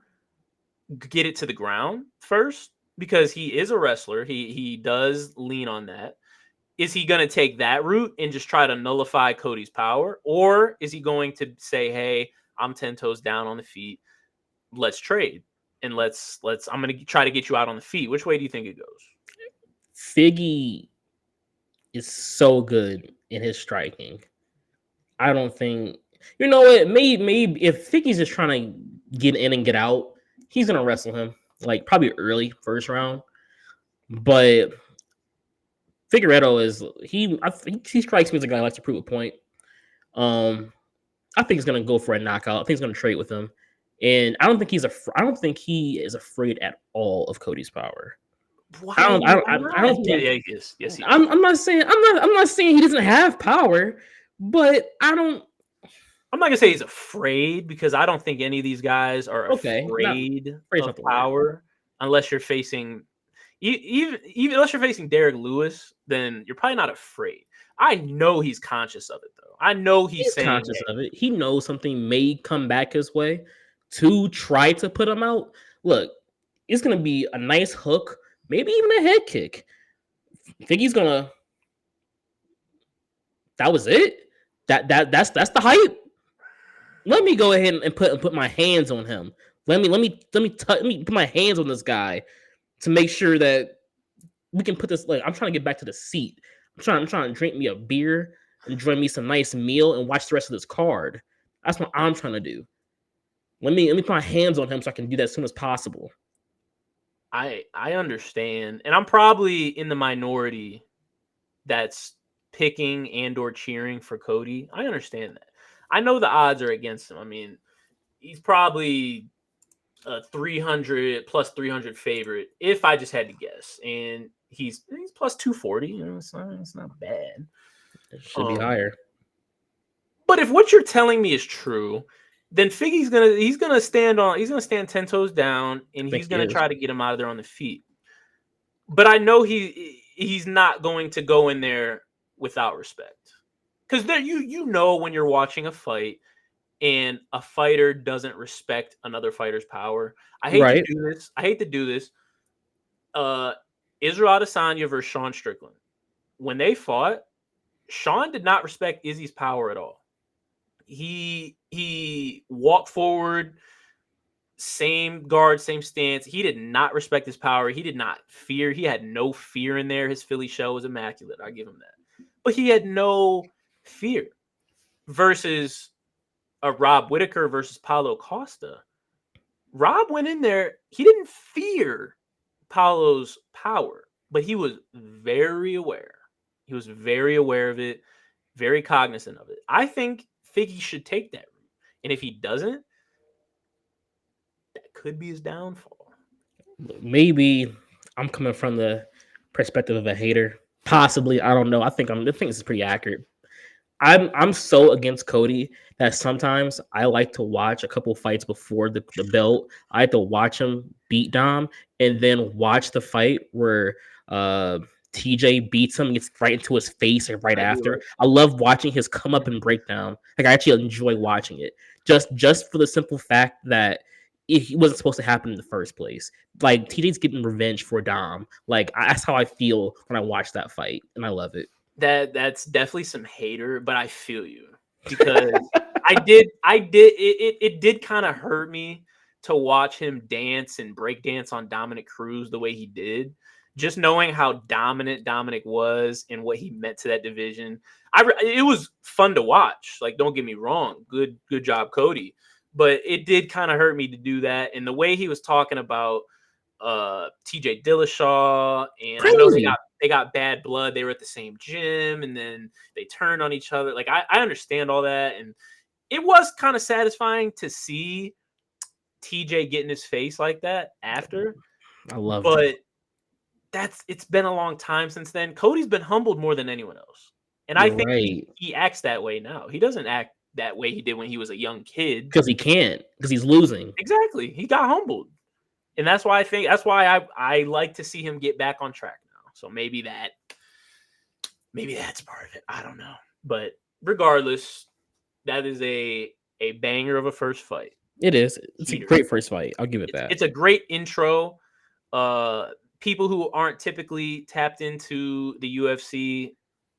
[SPEAKER 2] get it to the ground first? Because he is a wrestler. He does lean on that. Is he going to take that route and just try to nullify Cody's power? Or is he going to say, hey, I'm 10 toes down on the feet. Let's trade. And I'm going to try to get you out on the feet. Which way do you think it goes?
[SPEAKER 1] Figgy is so good in his striking. I don't think, you know what, maybe if Figgy's just trying to get in and get out, he's going to wrestle him, like probably early first round. But Figueredo he strikes me as a guy who likes to prove a point. I think he's gonna go for a knockout. I think he's gonna trade with him, and I don't think I don't think he is afraid at all of Cody's power.
[SPEAKER 2] Why
[SPEAKER 1] I
[SPEAKER 2] not?
[SPEAKER 1] don't
[SPEAKER 2] Yeah,
[SPEAKER 1] think.
[SPEAKER 2] yeah, yes, yes, he
[SPEAKER 1] I'm not saying I'm not saying he doesn't have power, but I don't.
[SPEAKER 2] I'm not gonna say he's afraid, because I don't think any of these guys are
[SPEAKER 1] Okay, not
[SPEAKER 2] afraid
[SPEAKER 1] afraid's not
[SPEAKER 2] of
[SPEAKER 1] the word.
[SPEAKER 2] power, unless you're facing even unless you're facing Derek Lewis, then you're probably not afraid. I know he's conscious of it though. I know he's
[SPEAKER 1] He's
[SPEAKER 2] saying,
[SPEAKER 1] conscious
[SPEAKER 2] hey,
[SPEAKER 1] of it. He knows something may come back his way to try to put him out. Look, it's gonna be a nice hook, maybe even a head kick. Think he's gonna. That was it. That's the hype. Let me go ahead and put my hands on him. Let me put my hands on this guy to make sure that we can put this. Like, I'm trying to get back to the seat. I'm trying to drink me a beer, enjoy me some nice meal, and watch the rest of this card. That's what I'm trying to do. Let me put my hands on him so I can do that as soon as possible.
[SPEAKER 2] I understand, and I'm probably in the minority that's picking and or cheering for Cody. I understand that. I know the odds are against him. I mean, he's probably a 300 plus 300 favorite if I just had to guess, and he's plus 240. You know, it's not bad.
[SPEAKER 1] It should be higher.
[SPEAKER 2] But if what you're telling me is true, then Figgy's gonna stand 10 toes down, and
[SPEAKER 1] I think
[SPEAKER 2] he's
[SPEAKER 1] he
[SPEAKER 2] gonna
[SPEAKER 1] is.
[SPEAKER 2] try to get him out of there on the feet. But I know he's not going to go in there without respect, because there you know when you're watching a fight and a fighter doesn't respect another fighter's power. I hate to
[SPEAKER 1] Right.
[SPEAKER 2] do this. I hate to do this. Israel Adesanya versus Sean Strickland. When they fought, Sean did not respect Izzy's power at all. He walked forward, same guard, same stance. He did not respect his power. He did not fear. He had no fear in there. His Philly shell was immaculate. I give him that. But he had no fear. Versus a Rob Whittaker versus Paulo Costa. Rob went in there. He didn't fear Paulo's power, but he was very aware. He was very aware of it, very cognizant of it. I think Figgy should take that route. And if he doesn't, that could be his downfall.
[SPEAKER 1] Maybe I'm coming from the perspective of a hater. Possibly, I don't know. I think this is pretty accurate. I'm so against Cody that sometimes I like to watch a couple fights before the belt. I like to watch him beat Dom and then watch the fight where TJ beats him, gets right into his face and right
[SPEAKER 2] I do
[SPEAKER 1] after.
[SPEAKER 2] it.
[SPEAKER 1] I love watching his come up and breakdown. Like, I actually enjoy watching it. Just for the simple fact that it wasn't supposed to happen in the first place. Like, TJ's getting revenge for Dom. Like, that's how I feel when I watch that fight, and I love it.
[SPEAKER 2] That's definitely some hater, but I feel you, because it did kind of hurt me to watch him dance and break dance on Dominic Cruz the way he did. Just knowing how dominant Dominic was and what he meant to that division, it was fun to watch. Like, don't get me wrong, good job, Cody. But it did kind of hurt me to do that, and the way he was talking about TJ Dillashaw, and I know
[SPEAKER 1] Crazy.
[SPEAKER 2] they got bad blood. They were at the same gym, and then they turned on each other. Like I understand all that, and it was kind of satisfying to see TJ get in his face like that after.
[SPEAKER 1] I loved it.
[SPEAKER 2] But it's been a long time since then. Cody's been humbled more than anyone else. And I
[SPEAKER 1] You're
[SPEAKER 2] think
[SPEAKER 1] right.
[SPEAKER 2] he acts that way now. He doesn't act that way he did when he was a young kid.
[SPEAKER 1] Because he can't, because he's losing.
[SPEAKER 2] Exactly. He got humbled. And that's why I like to see him get back on track now. So maybe that's part of it. I don't know. But regardless, that is a banger of a first fight.
[SPEAKER 1] It is. It's a great first fight. I'll give it that.
[SPEAKER 2] It's a great intro. People who aren't typically tapped into the UFC,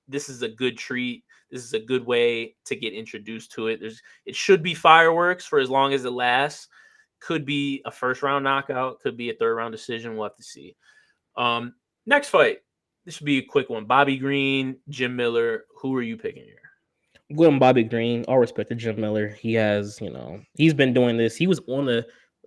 [SPEAKER 2] this is a good treat. This is a good way to get introduced to it. It should be fireworks for as long as it lasts. Could be a first round knockout. Could be a third round decision. We'll have to see. Next fight. This should be a quick one. Bobby Green, Jim Miller. Who are you picking here?
[SPEAKER 1] Going Bobby Green. All respect to Jim Miller. He has, he's been doing this. He was on the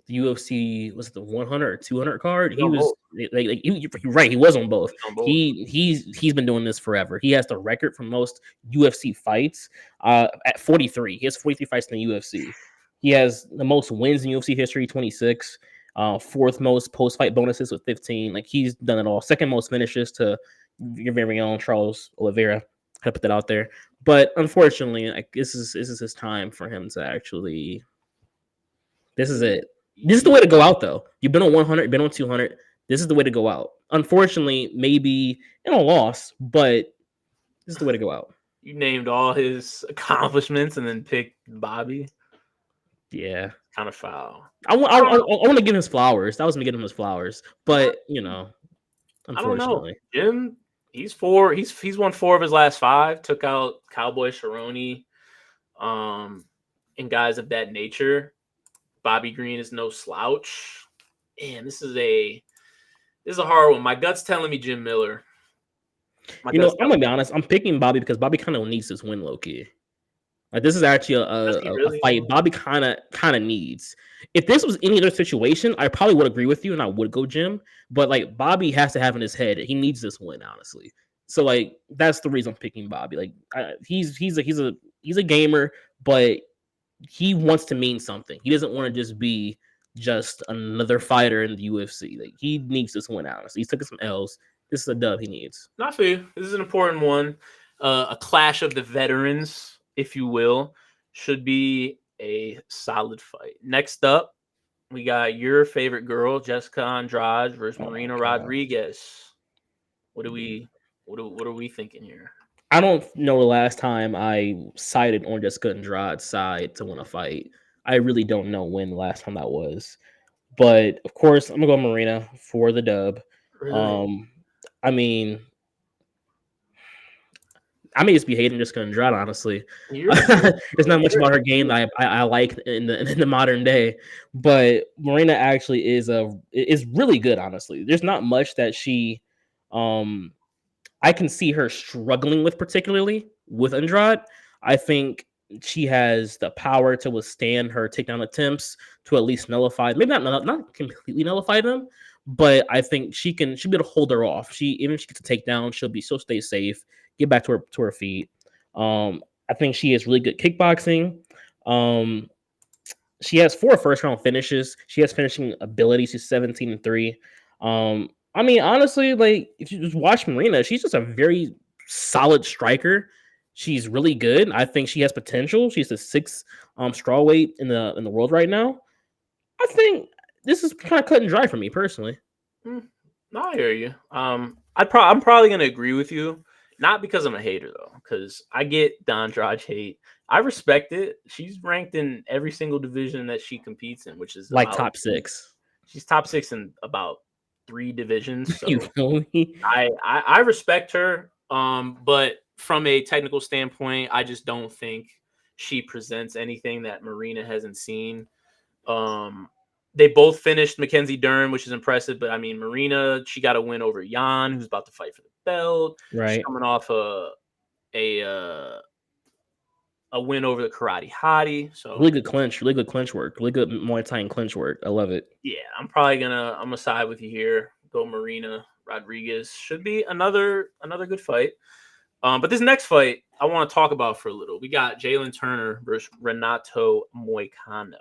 [SPEAKER 1] UFC, was it the 100 or 200 card? He was you're right. He was on both. He's been doing this forever. He has the record for most UFC fights at 43. He has 43 fights in the UFC. He has the most wins in UFC history, 26. Fourth most post-fight bonuses with 15. Like, he's done it all. Second most finishes to your very own Charles Oliveira. I put that out there. But unfortunately, like, this is his time for him to actually. This is it. This is the way to go out, though. You've been on 100, you've been on 200. This is the way to go out. Unfortunately, maybe in a loss, but this is the way to go out.
[SPEAKER 2] You named all his accomplishments and then picked Bobby.
[SPEAKER 1] Yeah,
[SPEAKER 2] kind of foul.
[SPEAKER 1] I want to give him his flowers. That was me giving him his flowers, but unfortunately,
[SPEAKER 2] I don't know. Jim, he's won 4 of his last 5. Took out Cowboy Cerrone, and guys of that nature. Bobby Green is no slouch. Man, this is a hard one. My gut's telling me Jim Miller.
[SPEAKER 1] I'm gonna be honest. I'm picking Bobby because Bobby kind of needs this win, low key. Like, this is actually a fight Bobby kind of needs. If this was any other situation, I probably would agree with you and I would go Jim. But like, Bobby has to have in his head he needs this win, honestly. So like, that's the reason I'm picking Bobby. Like, he's a gamer, but he wants to mean something. He doesn't want to just be just another fighter in the UFC. Like, he needs this win, honestly. He's taking some L's. This is a dub he needs.
[SPEAKER 2] Not for you. This is an important one. A clash of the veterans, if you will, should be a solid fight. Next up, we got your favorite girl, Jessica Andrade versus Marina Rodriguez. What are we thinking here?
[SPEAKER 1] I don't know the last time I sided on Jessica Andrade's side to win a fight. I really don't know when the last time that was. But of course, I'm gonna go Marina for the dub. Really? I mean, I may just be hating Jessica Andrade, honestly. There's not much about her game that I like in the modern day, but Marina actually is really good, honestly. There's not much that she I can see her struggling with, particularly with Andrade. I think she has the power to withstand her takedown attempts, to at least nullify, maybe not completely nullify them, but I think she'll be able to hold her off. Even if she gets a takedown, she'll stay safe, get back to her feet. I think she has really good kickboxing. She has 4 first round finishes. She has finishing ability. She's 17-3. I mean, honestly, like, if you just watch Marina, she's just a very solid striker. She's really good. I think she has potential. She's the 6th strawweight in the world right now. I think this is kind of cut and dry for me personally.
[SPEAKER 2] I hear you. I'm probably gonna agree with you, not because I'm a hater though, because I get the Andrade hate. I respect it. She's ranked in every single division that she competes in, which is
[SPEAKER 1] like top 6.
[SPEAKER 2] She's top 6 in about 3 divisions. So
[SPEAKER 1] you feel me?
[SPEAKER 2] I respect her. But from a technical standpoint, I just don't think she presents anything that Marina hasn't seen. They both finished Mackenzie Dern, which is impressive. But I mean, Marina, she got a win over Jan, who's about to fight for the belt.
[SPEAKER 1] Right.
[SPEAKER 2] She's coming off a win over the Karate Hottie. So
[SPEAKER 1] really good clinch work, really good Muay Thai and clinch work. I love it.
[SPEAKER 2] Yeah, I'm gonna side with you here. Go Marina. Rodriguez. Should be another good fight. But this next fight I want to talk about for a little. We got Jalen Turner versus Renato Moicano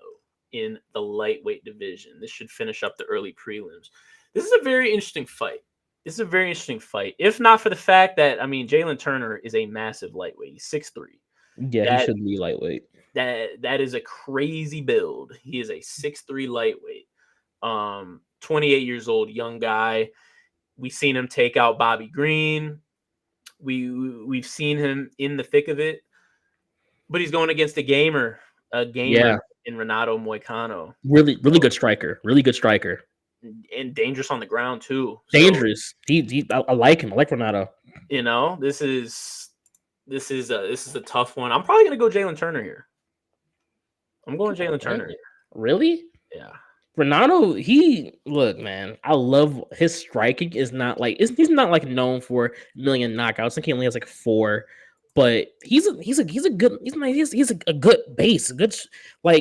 [SPEAKER 2] in the lightweight division. This should finish up the early prelims. This is a very interesting fight. If not for the fact that, I mean, Jalen Turner is a massive lightweight. He's 6'3".
[SPEAKER 1] Yeah, he should be lightweight.
[SPEAKER 2] That is a crazy build. He is a 6'3" lightweight. 28 years old, young guy. We've seen him take out Bobby Green. We've seen him in the thick of it, but he's going against a gamer in Renato Moicano.
[SPEAKER 1] Really good striker. Really good striker.
[SPEAKER 2] And dangerous on the ground too.
[SPEAKER 1] Dangerous. I like him. I like Renato.
[SPEAKER 2] You know, this is a tough one. I'm probably gonna go Jalen Turner here. I'm going Jalen Turner.
[SPEAKER 1] Really?
[SPEAKER 2] Yeah.
[SPEAKER 1] Renato, look, man, I love his striking. He's not like known for a million knockouts. I think he only has like 4, but he's a good base.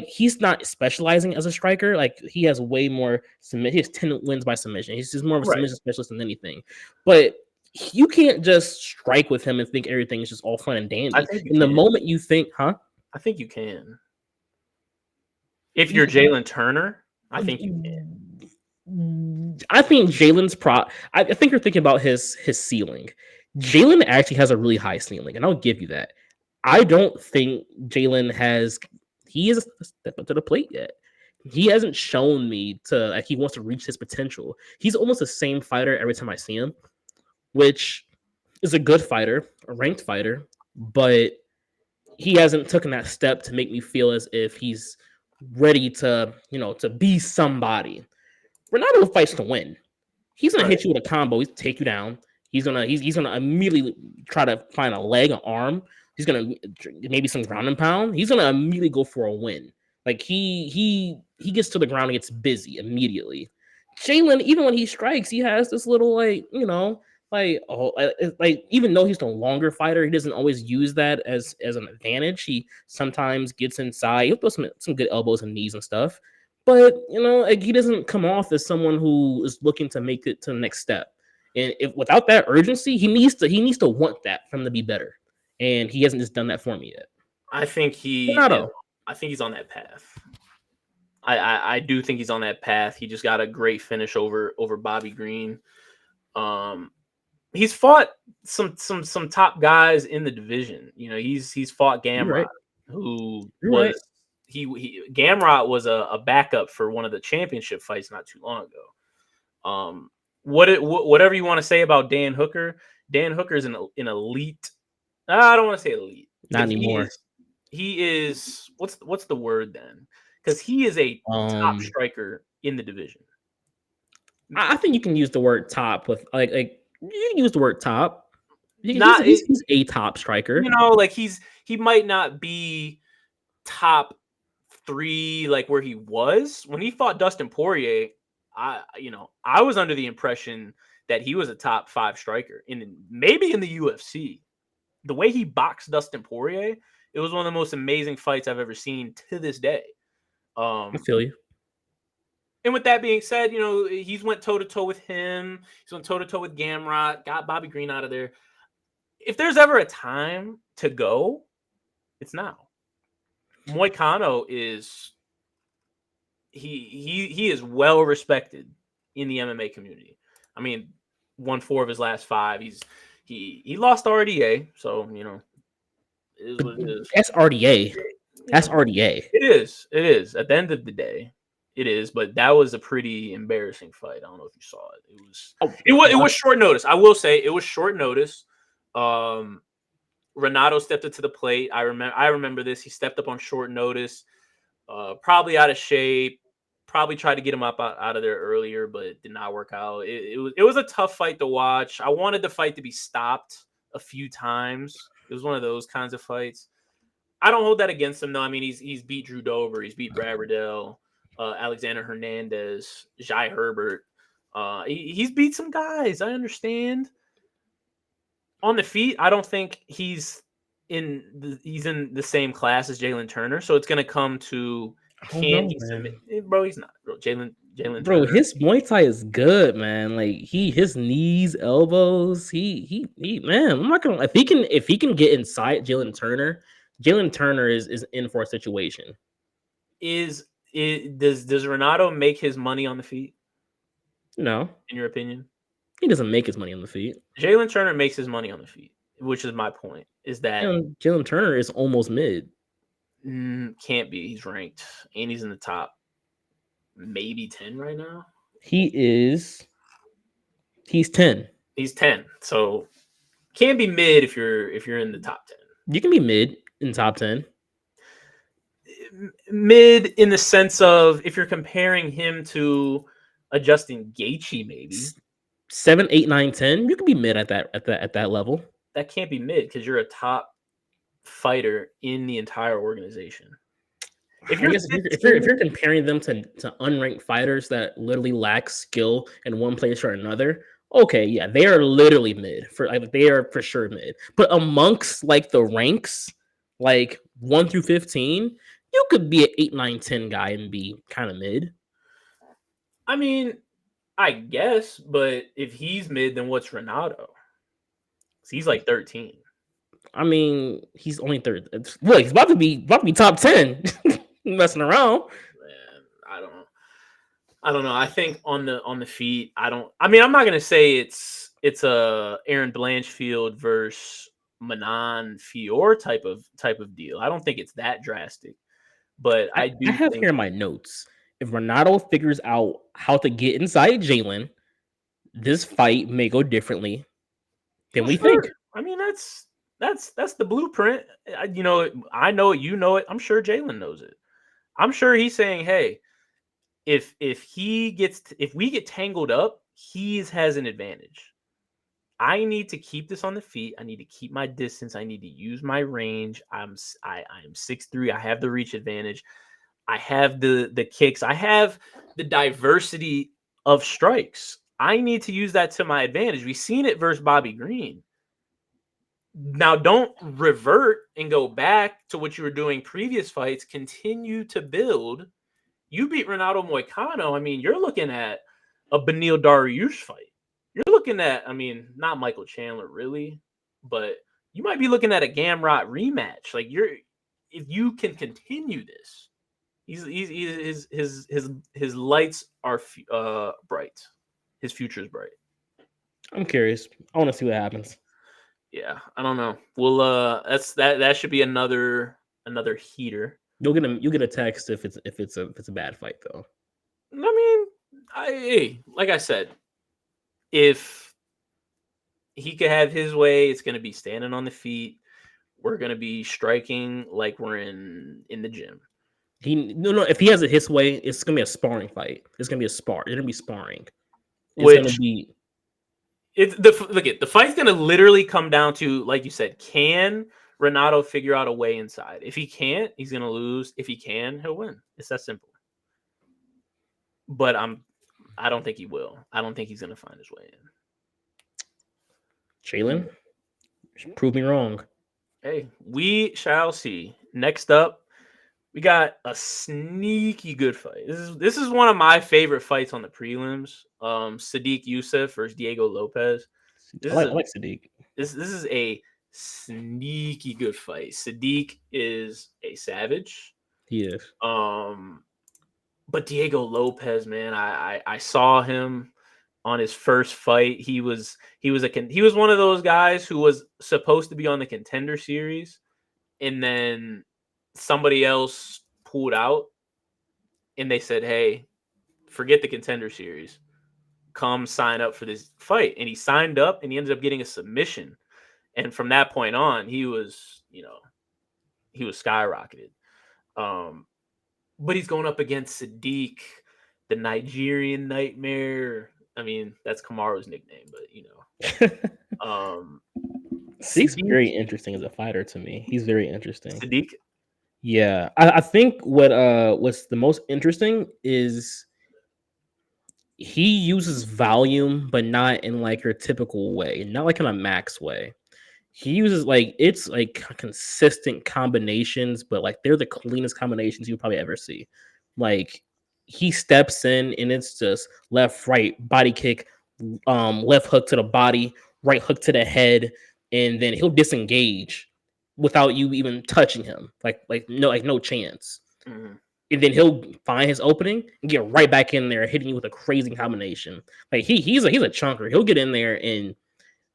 [SPEAKER 1] He's not specializing as a striker. Like he has way more submission. He has 10 wins by submission. He's just more of a submission specialist than anything. But you can't just strike with him and think everything is just all fun and dandy. The moment you think, I
[SPEAKER 2] think you can. If you're Jalen Turner, I think you can.
[SPEAKER 1] I think Jalen's I think you're thinking about his ceiling. Jalen actually has a really high ceiling, and I'll give you that. I don't think Jalen has stepped up to the plate yet. He hasn't shown me he wants to reach his potential. He's almost the same fighter every time I see him, which is a good fighter, a ranked fighter, but he hasn't taken that step to make me feel as if he's ready to be somebody. Renato fights to win. He's gonna hit you with a combo. He's take you down. He's gonna immediately try to find a leg, an arm. He's gonna maybe some ground and pound. He's gonna immediately go for a win. Like he gets to the ground and gets busy immediately. Jalen, even when he strikes, he has this little even though he's the longer fighter, he doesn't always use that as an advantage. He sometimes gets inside. He'll throw some good elbows and knees and stuff. But he doesn't come off as someone who is looking to make it to the next step. And if without that urgency, he needs to want that for him to be better. And he hasn't just done that for me yet.
[SPEAKER 2] I think he's on that path. I do think he's on that path. He just got a great finish over Bobby Green. He's fought some top guys in the division. He's fought Gamrot, who was Gamrot was a backup for one of the championship fights not too long ago. Whatever you want to say about Dan Hooker is an elite. I don't want to say elite.
[SPEAKER 1] Not anymore.
[SPEAKER 2] He is what's the word then? Because he is a top striker in the division.
[SPEAKER 1] I think you can use the word top with like you can use the word top. He's a top striker.
[SPEAKER 2] He might not be top 3 like where he was when he fought Dustin Poirier. I was under the impression that he was a top 5 striker maybe in the UFC. The way he boxed Dustin Poirier, it was one of the most amazing fights I've ever seen to this day.
[SPEAKER 1] I feel you.
[SPEAKER 2] And with that being said, he's went toe-to-toe with him. He's went toe-to-toe with Gamrot, got Bobby Green out of there. If there's ever a time to go, it's now. Moicano is he is well respected in the MMA community. I mean, won 4 of his last 5. He lost to RDA, so is what it is.
[SPEAKER 1] That's RDA. That's RDA.
[SPEAKER 2] It is. At the end of the day, it is. But that was a pretty embarrassing fight. I don't know if you saw it. It was short notice. I will say it was short notice. Renato stepped up to the plate. I remember this. He stepped up on short notice. Probably out of shape. Probably tried to get him up out of there earlier, but it did not work out. It was a tough fight to watch. I wanted the fight to be stopped a few times. It was one of those kinds of fights. I don't hold that against him, though. I mean, he's beat Drew Dober. He's beat Brad Riddell, Alexander Hernandez, Jai Herbert. He's beat some guys. I understand. On the feet, I don't think he's in the same class as Jalen Turner. So it's going to come to can he submit? Bro, he's not. Bro, Jalen Jalen
[SPEAKER 1] Bro,
[SPEAKER 2] Turner.
[SPEAKER 1] his Muay Thai is good, man. Like his knees, elbows, he man, I'm not gonna if he can get inside Jalen Turner is in for a situation.
[SPEAKER 2] Does Renato make his money on the feet?
[SPEAKER 1] No,
[SPEAKER 2] In your opinion,
[SPEAKER 1] he doesn't make his money on the feet.
[SPEAKER 2] Jalen Turner makes his money on the feet, which is my point. Is that
[SPEAKER 1] And Jalen Turner is almost mid.
[SPEAKER 2] can't be? He's ranked and he's in the top maybe 10 right now.
[SPEAKER 1] He's 10.
[SPEAKER 2] He's 10, so can't be mid if you're in the top 10.
[SPEAKER 1] You can be mid in top 10.
[SPEAKER 2] Mid in the sense of if you're comparing him to a Justin Gaethje, maybe
[SPEAKER 1] 7, 8, 9, 10. You can be mid at that level.
[SPEAKER 2] that can't be mid because you're a top fighter in the entire organization.
[SPEAKER 1] If you're comparing them to unranked fighters that literally lack skill in one place or another, okay, yeah, they are literally mid. They are for sure mid. But amongst like the ranks, like 1 through 15, you could be an 8, 9, 10 guy and be kind of mid.
[SPEAKER 2] I mean, I guess, but if he's mid, then what's Renato? He's like 13.
[SPEAKER 1] I mean, he's only third. Look, he's about to be top 10. Messing around.
[SPEAKER 2] Man, I don't know. I think on the feet, I mean, I'm not gonna say it's a Aaron Blanchfield versus Manon Fiorot type of deal. I don't think it's that drastic, but I do
[SPEAKER 1] have
[SPEAKER 2] think
[SPEAKER 1] here in my notes. If Renato figures out how to get inside Jalen, this fight may go differently than we think.
[SPEAKER 2] I mean, that's the blueprint. You know, I know it. You know it. I'm sure Jalen knows it. I'm sure he's saying, "Hey, if we get tangled up, he has an advantage. I need to keep this on the feet. I need to keep my distance. I need to use my range. I am 6'3". I have the reach advantage. I have the kicks. I have the diversity of strikes. I need to use that to my advantage. We've seen it versus Bobby Green. Now, don't revert and go back to what you were doing previous fights. Continue to build. You beat Renato Moicano. I mean, you're looking at a Beneil Dariush fight. You're looking at, I mean, not Michael Chandler really, but you might be looking at a Gamrot rematch. Like if you can continue this, his lights are bright. His future is bright.
[SPEAKER 1] I'm curious. I want to see what happens.
[SPEAKER 2] Yeah, I don't know. Well, that should be another heater.
[SPEAKER 1] You'll get a text if it's a bad fight though.
[SPEAKER 2] I mean, like I said, if he could have his way, it's going to be standing on the feet. We're going to be striking like we're in the gym.
[SPEAKER 1] If he has it his way, it's going to be a sparring fight. It's going to be a spar. It's going to be sparring. It's going to be
[SPEAKER 2] the fight's going to literally come down to, like you said, can Renato figure out a way inside? If he can't, he's going to lose. If he can, he'll win. It's that simple. But I don't think he will. I don't think he's going to find his way in.
[SPEAKER 1] Jalen, prove me wrong.
[SPEAKER 2] Hey, we shall see. Next up, we got a sneaky good fight. This is one of my favorite fights on the prelims. Sadiq Youssef versus Diego Lopez.
[SPEAKER 1] I like Sadiq.
[SPEAKER 2] This is a sneaky good fight. Sadiq is a savage.
[SPEAKER 1] He is.
[SPEAKER 2] But Diego Lopez, man, I saw him on his first fight. He was one of those guys who was supposed to be on the Contender Series, and then somebody else pulled out, and they said, "Hey, forget the Contender Series. Come sign up for this fight." And he signed up, and he ended up getting a submission. And from that point on, he was skyrocketed. But he's going up against Sadiq, the Nigerian Nightmare. I mean, that's Kamaru's nickname, but
[SPEAKER 1] Sadiq's very interesting as a fighter to me. He's very interesting.
[SPEAKER 2] Sadiq?
[SPEAKER 1] Yeah. I think what's the most interesting is he uses volume, but not in like your typical way, not like in a max way. He uses it's like consistent combinations, but like they're the cleanest combinations you'll probably ever see. Like he steps in and it's just left, right, body kick, left hook to the body, right hook to the head, and then he'll disengage without you even touching him. Like no chance.
[SPEAKER 2] Mhm.
[SPEAKER 1] And then he'll find his opening and get right back in there, hitting you with a crazy combination. Like he's a chunker. He'll get in there and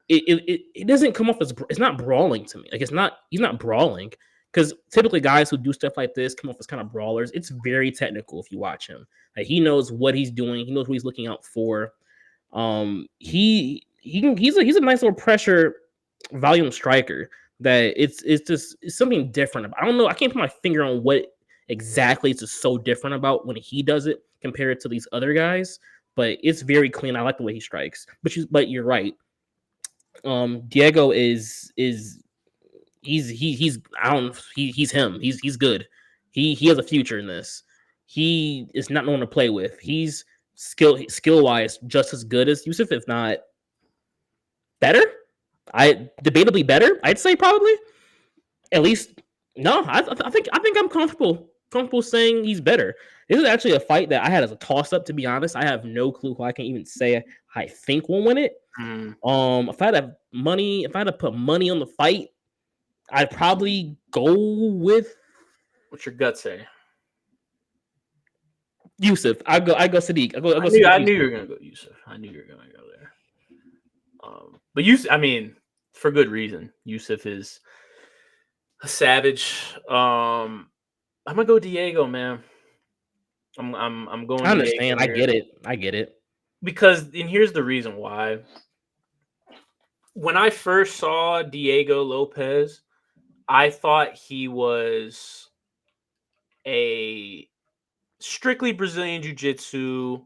[SPEAKER 1] it doesn't come off as it's not brawling to me. Like he's not brawling because typically guys who do stuff like this come off as kind of brawlers. It's very technical if you watch him. Like he knows what he's doing. He knows what he's looking out for. He's a nice little pressure volume striker. That it's something different. I don't know. I can't put my finger on what exactly it's just so different about when he does it compared to these other guys. But it's very clean. I like the way he strikes. But you're right. Diego is he's I don't he's him. He's good. He has a future in this. He is not known to play with. He's skill wise just as good as Yusuf, if not better. I debatably better. I'd say probably at least no. I think I'm comfortable saying he's better. This is actually a fight that I had as a toss up. To be honest, I have no clue who I can even say I think will win it.
[SPEAKER 2] Mhm.
[SPEAKER 1] If I had to put money on the fight, I'd probably go with
[SPEAKER 2] What's your gut say?
[SPEAKER 1] Yusuf. I go Sadiq. I go
[SPEAKER 2] I
[SPEAKER 1] Sadiq.
[SPEAKER 2] knew you were gonna go Yusuf. I knew you were gonna go there. But Yusuf, I mean, for good reason. Yusuf is a savage. I'm gonna go Diego, man. I'm going
[SPEAKER 1] I
[SPEAKER 2] Diego
[SPEAKER 1] understand. I
[SPEAKER 2] here
[SPEAKER 1] get it. I get it.
[SPEAKER 2] because, and here's the reason why. When I first saw Diego Lopez, I thought he was a strictly Brazilian Jiu-Jitsu.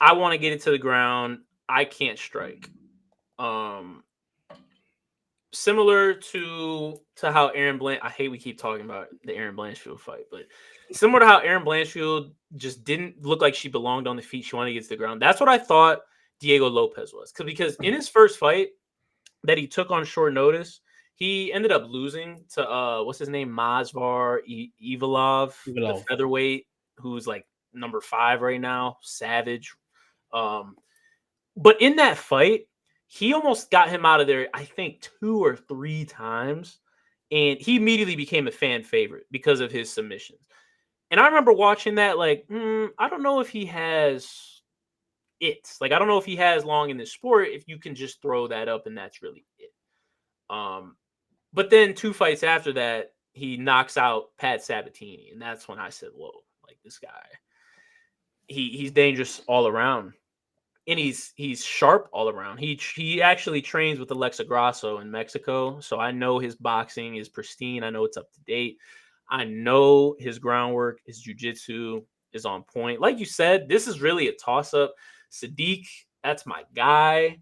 [SPEAKER 2] I want to get it to the ground. I can't strike. Um, Similar to how Aaron Blanch. I hate we keep talking about the Aaron Blanchfield fight, but similar to how Aaron Blanchfield just didn't look like she belonged on the feet. She wanted to get to the ground. That's what I thought Diego Lopez was, because in his first fight that he took on short notice, he ended up losing to what's his name, Mazvar Ivalov, the
[SPEAKER 1] Ivalov.
[SPEAKER 2] featherweight, who's like number 5 right now, savage. But in that fight, he almost got him out of there, I think 2 or 3 times, and he immediately became a fan favorite because of his submissions. And I remember watching that, like, I don't know if he has it. Like, I don't know if he has long in this sport if you can just throw that up and that's really it. But then 2 fights after that, he knocks out Pat Sabatini, and that's when I said, "Whoa, like this guy, he's dangerous all around." And he's sharp all around. He actually trains with Alexa Grasso in Mexico, so I know his boxing is pristine. I know it's up to date. I know his groundwork, his jiu-jitsu is on point. Like you said, this is really a toss-up. Sadiq, that's my guy.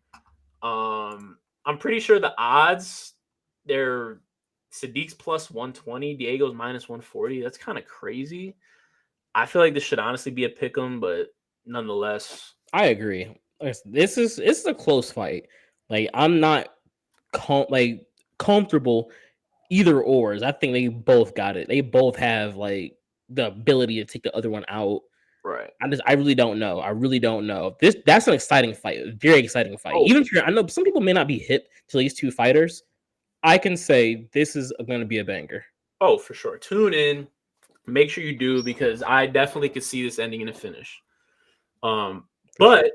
[SPEAKER 2] I'm pretty sure the odds, they're Sadiq's plus 120, Diego's minus 140. That's kind of crazy. I feel like this should honestly be a pick 'em, but nonetheless.
[SPEAKER 1] I agree. This is a close fight. Like I'm not comfortable either ors. I think they both got it. They both have like the ability to take the other one out.
[SPEAKER 2] Right.
[SPEAKER 1] I really don't know. I really don't know. That's an exciting fight. A very exciting fight.
[SPEAKER 2] Oh,
[SPEAKER 1] Even if I know some people may not be hip to these two fighters, I can say this is going to be a banger.
[SPEAKER 2] Oh, for sure. Tune in. Make sure you do, because I definitely could see this ending in a finish. But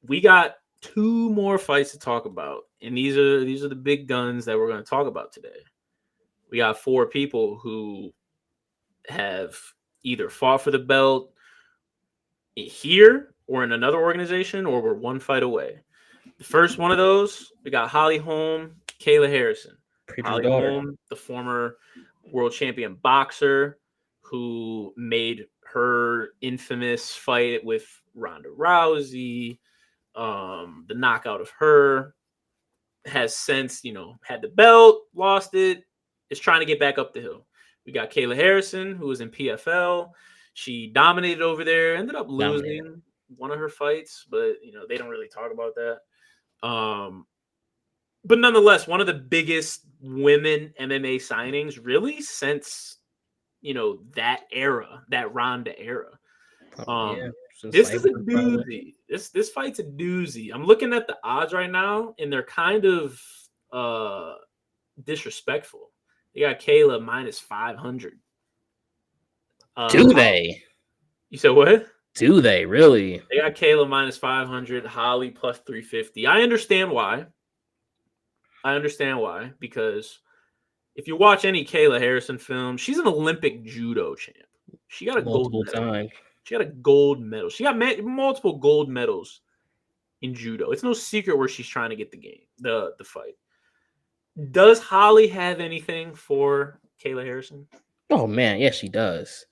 [SPEAKER 2] we got 2 more fights to talk about, and these are the big guns that we're going to talk about today. We got 4 people who have either fought for the belt here or in another organization, or we're 1 fight away. The first one of those, we got Holly Holm, Kayla Harrison.
[SPEAKER 1] Preacher's
[SPEAKER 2] Holly
[SPEAKER 1] daughter.
[SPEAKER 2] Holm, the former world champion boxer who made her infamous fight with Ronda Rousey, the knockout of her, has since, had the belt, lost it, is trying to get back up the hill. We got Kayla Harrison, who was in PFL. She dominated over there, ended up losing one of her fights, but they don't really talk about that. But nonetheless, one of the biggest women MMA signings really since that era, that Ronda era.
[SPEAKER 1] Yeah, since
[SPEAKER 2] This
[SPEAKER 1] like
[SPEAKER 2] is a
[SPEAKER 1] probably
[SPEAKER 2] doozy. This fight's a doozy. I'm looking at the odds right now, and they're kind of uh disrespectful. They got Kayla minus 500.
[SPEAKER 1] do
[SPEAKER 2] Holly,
[SPEAKER 1] they?
[SPEAKER 2] you said what?
[SPEAKER 1] Do they really?
[SPEAKER 2] They got Kayla minus 500. Holly plus 350. I understand why. Because if you watch any Kayla Harrison film, she's an Olympic judo champ. She got a gold
[SPEAKER 1] Multiple
[SPEAKER 2] medal.
[SPEAKER 1] times.
[SPEAKER 2] She got a gold medal. She got multiple gold medals in judo. It's no secret where she's trying to get the fight. Does Holly have anything for Kayla Harrison?
[SPEAKER 1] Oh man, yes, she does.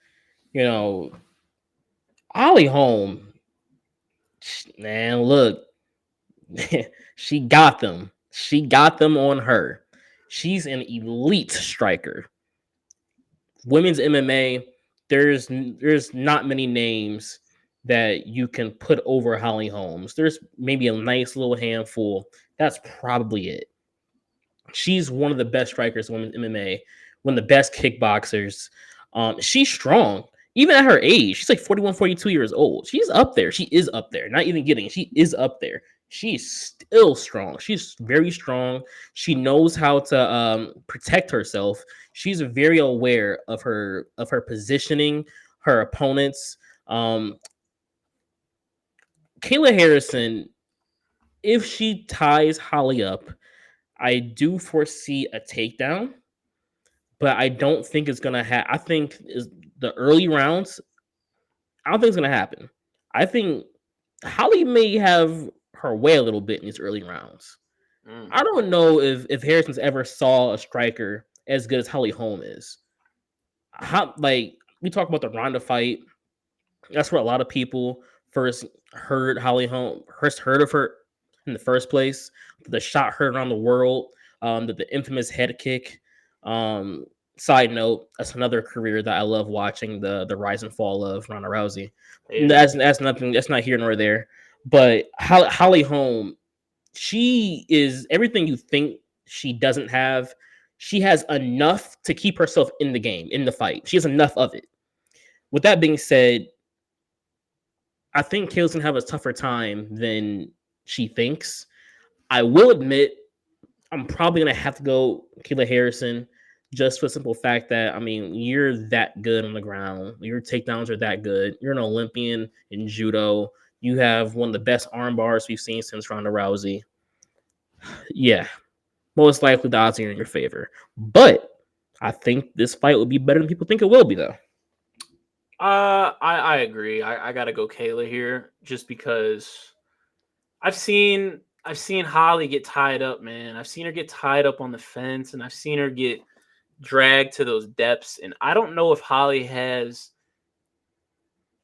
[SPEAKER 1] You know, Ollie Holm, man, look, she got them. She got them on her. She's an elite striker. Women's MMA, there's not many names that you can put over Holly Holmes. There's maybe a nice little handful. That's probably it. She's one of the best strikers in women's MMA, one of the best kickboxers. She's strong. Even at her age, she's like 41, 42 years old. She's up there. She is up there. Not even kidding. She is up there. She's still strong. She's very strong. She knows how to protect herself. She's very aware of her positioning, her opponents. Kayla Harrison, if she ties Holly up, I do foresee a takedown, but I don't think it's gonna happen. I think is the early rounds. I don't think it's gonna happen. I think Holly may have her way a little bit in these early rounds.
[SPEAKER 2] Mm.
[SPEAKER 1] I don't know if Harrison's ever saw a striker as good as Holly Holm is. Like we talk about the Ronda fight, that's where a lot of people first heard Holly Holm, first heard of her in the first place. The shot heard around the world, the infamous head kick. Um, Side note, that's another career that I love watching the rise and fall of Ronda Rousey.
[SPEAKER 2] Yeah.
[SPEAKER 1] That's nothing. That's not here nor there. But Holly Holm, she is everything you think she doesn't have. She has enough to keep herself in the game, in the fight. She has enough of it. With that being said, I think Kayla's gonna have a tougher time than she thinks. I will admit, I'm probably gonna have to go Kayla Harrison, just for the simple fact that I mean you're that good on the ground. Your takedowns are that good. You're an Olympian in judo. You have one of the best arm bars we've seen since Ronda Rousey. Yeah, most likely the odds are in your favor. But I think this fight will be better than people think it will be, though.
[SPEAKER 2] I agree. I gotta go Kayla here just because I've seen Holly get tied up, man. I've seen her get tied up on the fence, and I've seen her get dragged to those depths. And I don't know if Holly has.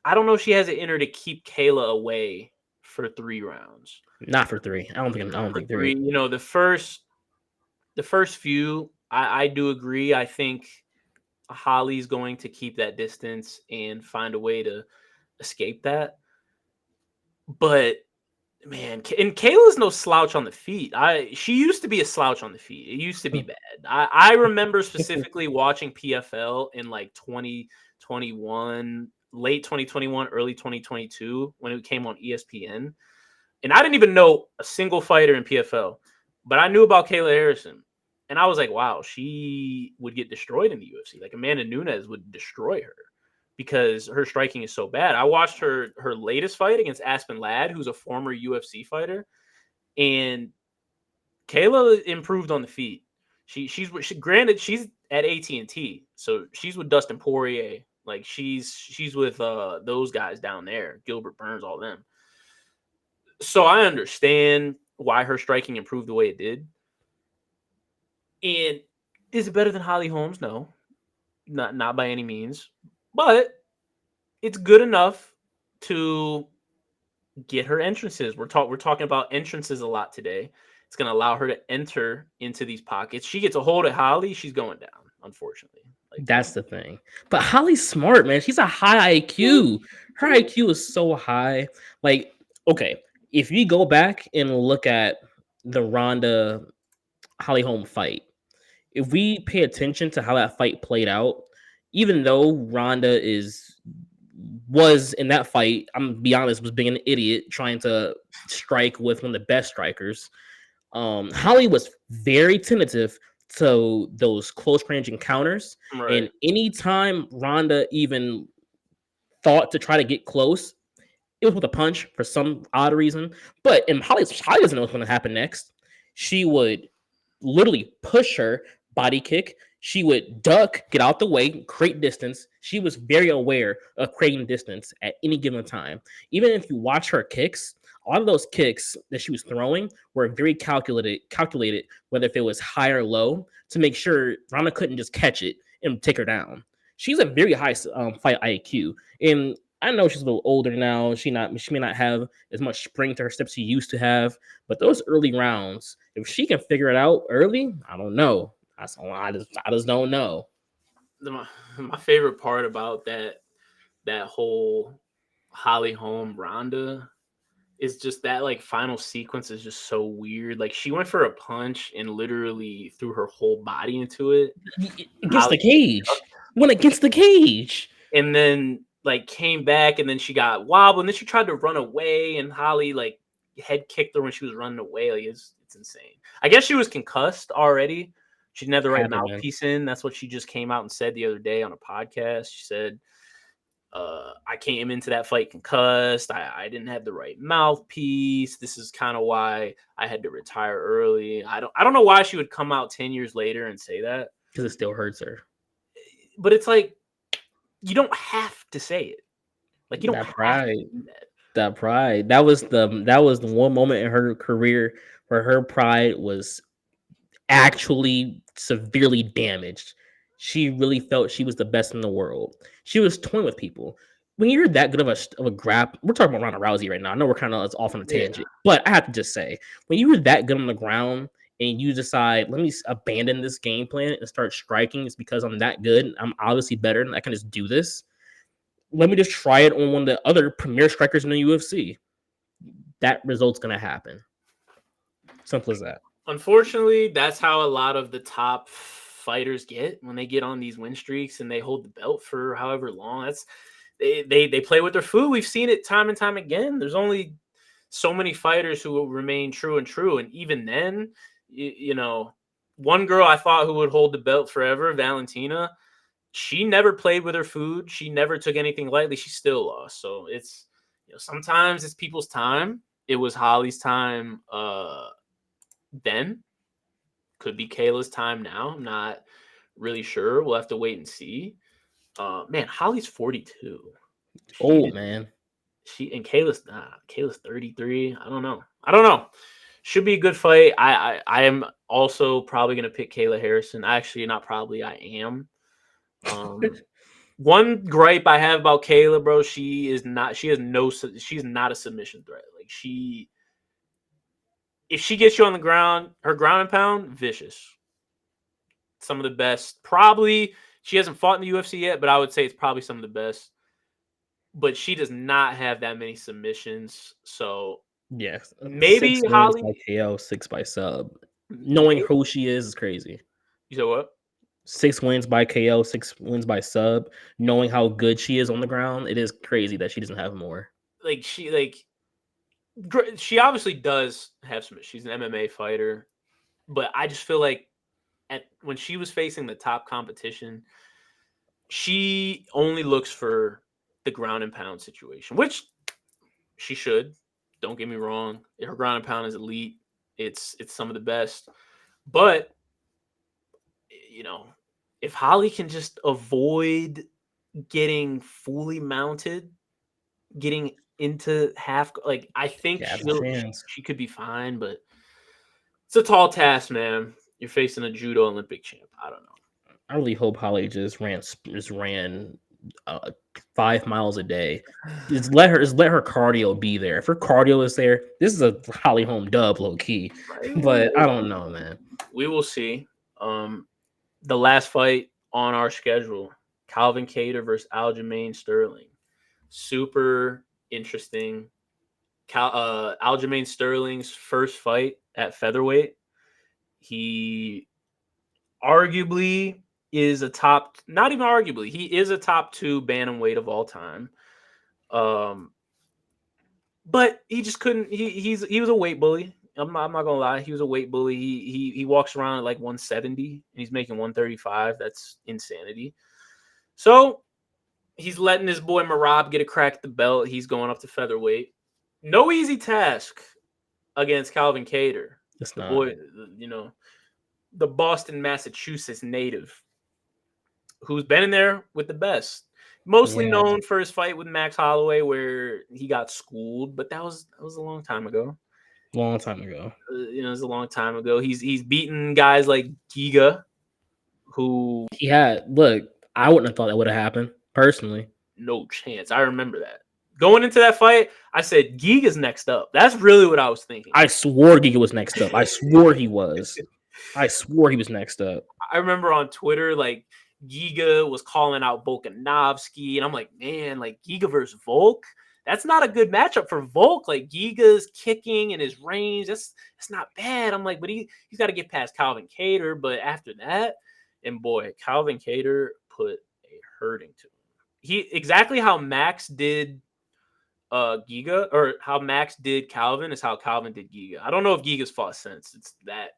[SPEAKER 2] I don't know if she has it in her to keep Kayla away for 3 rounds.
[SPEAKER 1] Not for three. I don't think. I don't
[SPEAKER 2] For
[SPEAKER 1] think
[SPEAKER 2] three,
[SPEAKER 1] three.
[SPEAKER 2] the first few, I do agree. I think Holly's going to keep that distance and find a way to escape that. But man, and Kayla's no slouch on the feet. She used to be a slouch on the feet. It used to be bad. I remember specifically watching PFL in like 2021, late 2021, early 2022 when it came on ESPN. And I didn't even know a single fighter in PFL, but I knew about Kayla Harrison. And I was like, wow, she would get destroyed in the UFC. Like Amanda Nunes would destroy her because her striking is so bad. I watched her latest fight against Aspen Ladd, who's a former UFC fighter, and Kayla improved on the feet. Granted she's at AT&T, so she's with Dustin Poirier. Like she's with those guys down there, Gilbert Burns, all them. So I understand why her striking improved the way it did. And is it better than Holly Holmes? No, not by any means. But it's good enough to get her entrances. We're talking about entrances a lot today. It's going to allow her to enter into these pockets. She gets a hold of Holly, she's going down, unfortunately. Like
[SPEAKER 1] That's the thing. But Holly's smart, man. She's a high IQ. Her IQ is so high. Like, okay, if you go back and look at the Ronda Holly Holm fight, if we pay attention to how that fight played out, even though Ronda was in that fight, I'm gonna be honest, was being an idiot trying to strike with one of the best strikers. Holly was very tentative to those close range encounters, and
[SPEAKER 2] Right.
[SPEAKER 1] anytime Ronda even thought to try to get close, it was with a punch for some odd reason. But and Holly doesn't know what's going to happen next. She would literally push her, body kick. She would duck, get out the way, create distance. She was very aware of creating distance at any given time. Even if you watch her kicks, a lot of those kicks that she was throwing were very calculated, whether if it was high or low, to make sure Ronda couldn't just catch it and take her down. She's a very high fight IQ, and I know she's a little older now. She may not have as much spring to her steps she used to have, but those early rounds, if she can figure it out early, I don't know. I just don't know.
[SPEAKER 2] My favorite part about that whole Holly Holm Ronda is just that like final sequence is just so weird. Like she went for a punch and literally threw her whole body into it.
[SPEAKER 1] Against
[SPEAKER 2] Holly
[SPEAKER 1] the cage. Went against the cage.
[SPEAKER 2] and then like came back and then she got wobbled and then she tried to run away and Holly like head kicked her when she was running away. Like it's insane. I guess she was concussed already. She didn't have the right
[SPEAKER 1] Had to been.
[SPEAKER 2] mouthpiece in. That's what she just came out and said the other day on a podcast. She said, I came into that fight concussed. I didn't have the right mouthpiece. This is kind of why I had to retire early. I don't know why she would come out 10 years later and say that.
[SPEAKER 1] Because it still hurts her.
[SPEAKER 2] But it's like you don't have to say it. Like you don't
[SPEAKER 1] That
[SPEAKER 2] have
[SPEAKER 1] pride.
[SPEAKER 2] to do that.
[SPEAKER 1] That pride. That was the one moment in her career where her pride was actually severely damaged. She really felt she was the best in the world. She was toying with people. When you're that good of a grab, we're talking about Ronda Rousey right now. I know we're kind of off on a
[SPEAKER 2] Yeah.
[SPEAKER 1] tangent, but I have to just say, when you were that good on the ground and you decide, let me abandon this game plan and start striking, it's because I'm that good. I'm obviously better and I can just do this. Let me just try it on one of the other premier strikers in the UFC. That result's gonna happen. Simple as that.
[SPEAKER 2] Unfortunately, that's how a lot of the top fighters get when they get on these win streaks and they hold the belt for however long. That's they play with their food. We've seen it time and time again. There's only so many fighters who will remain true and true, and even then, you know, one girl I thought who would hold the belt forever, Valentina, she never played with her food. She never took anything lightly. She still lost. So it's sometimes it's people's time. It was Holly's time. Then could be Kayla's time now. I'm not really sure. We'll have to wait and see. Man, Holly's 42. She
[SPEAKER 1] Old man.
[SPEAKER 2] and Kayla's 33. I don't know. I don't know. Should be a good fight. I am also probably gonna pick Kayla Harrison. Actually, not probably. I am. One gripe I have about Kayla, bro, she's not a submission threat. Like if she gets you on the ground, her ground and pound, vicious. Some of the best. Probably she hasn't fought in the UFC yet, but I would say it's probably some of the best. But she does not have that many submissions. So
[SPEAKER 1] Yes.
[SPEAKER 2] maybe
[SPEAKER 1] 6 wins
[SPEAKER 2] Holly.
[SPEAKER 1] by KO, 6 by sub. Knowing who she is crazy.
[SPEAKER 2] You said what?
[SPEAKER 1] 6 wins by KO, 6 wins by sub. Knowing how good she is on the ground, it is crazy that she doesn't have more.
[SPEAKER 2] She obviously does have some. She's an MMA fighter, but I just feel like when she was facing the top competition, she only looks for the ground and pound situation, which she should. Don't get me wrong. Her ground and pound is elite. It's some of the best. But if Holly can just avoid getting fully mounted, getting into half, like I think
[SPEAKER 1] Yeah, that's a chance.
[SPEAKER 2] she could be fine, but it's a tall task, man. You're facing a judo Olympic champ. I don't know.
[SPEAKER 1] I really hope Holly just ran 5 miles a day. Just let her cardio be there. If her cardio is there, this is a Holly Holm dub, low key. But I don't know, man.
[SPEAKER 2] We will see. The last fight on our schedule, Calvin Kattar versus Aljamain Sterling. Super interesting. Aljamain Sterling's first fight at featherweight. He arguably is a top, not even arguably, he is a top 2 bantamweight of all time. But he just couldn't. He was a weight bully. I'm not gonna lie. He was a weight bully. He walks around at like 170 and he's making 135. That's insanity. So he's letting his boy Marab get a crack at the belt. He's going up to featherweight. No easy task against Calvin Kattar.
[SPEAKER 1] It's
[SPEAKER 2] The
[SPEAKER 1] not.
[SPEAKER 2] boy, the Boston, Massachusetts native who's been in there with the best. Mostly
[SPEAKER 1] Yeah,
[SPEAKER 2] known for his fight with Max Holloway, where he got schooled, but that was a long time ago.
[SPEAKER 1] long time ago.
[SPEAKER 2] It was a long time ago. He's beaten guys like Giga, who
[SPEAKER 1] Look, I wouldn't have thought that would have happened personally.
[SPEAKER 2] no chance. I remember that. Going into that fight, I said Giga's next up. That's really what I was thinking.
[SPEAKER 1] I swore Giga was next up. I swore he was. I swore he was next up.
[SPEAKER 2] I remember on Twitter, like, Giga was calling out Volkanovski, and I'm like, man, like Giga versus Volk, that's not a good matchup for Volk. Like Giga's kicking and his range, that's not bad. I'm like, but he's got to get past Calvin Kattar. But after that, and boy, Calvin Kattar put a hurting to him. He exactly how Max did Giga, or how Max did Calvin, is how Calvin did Giga. I don't know if Giga's fought since. It's that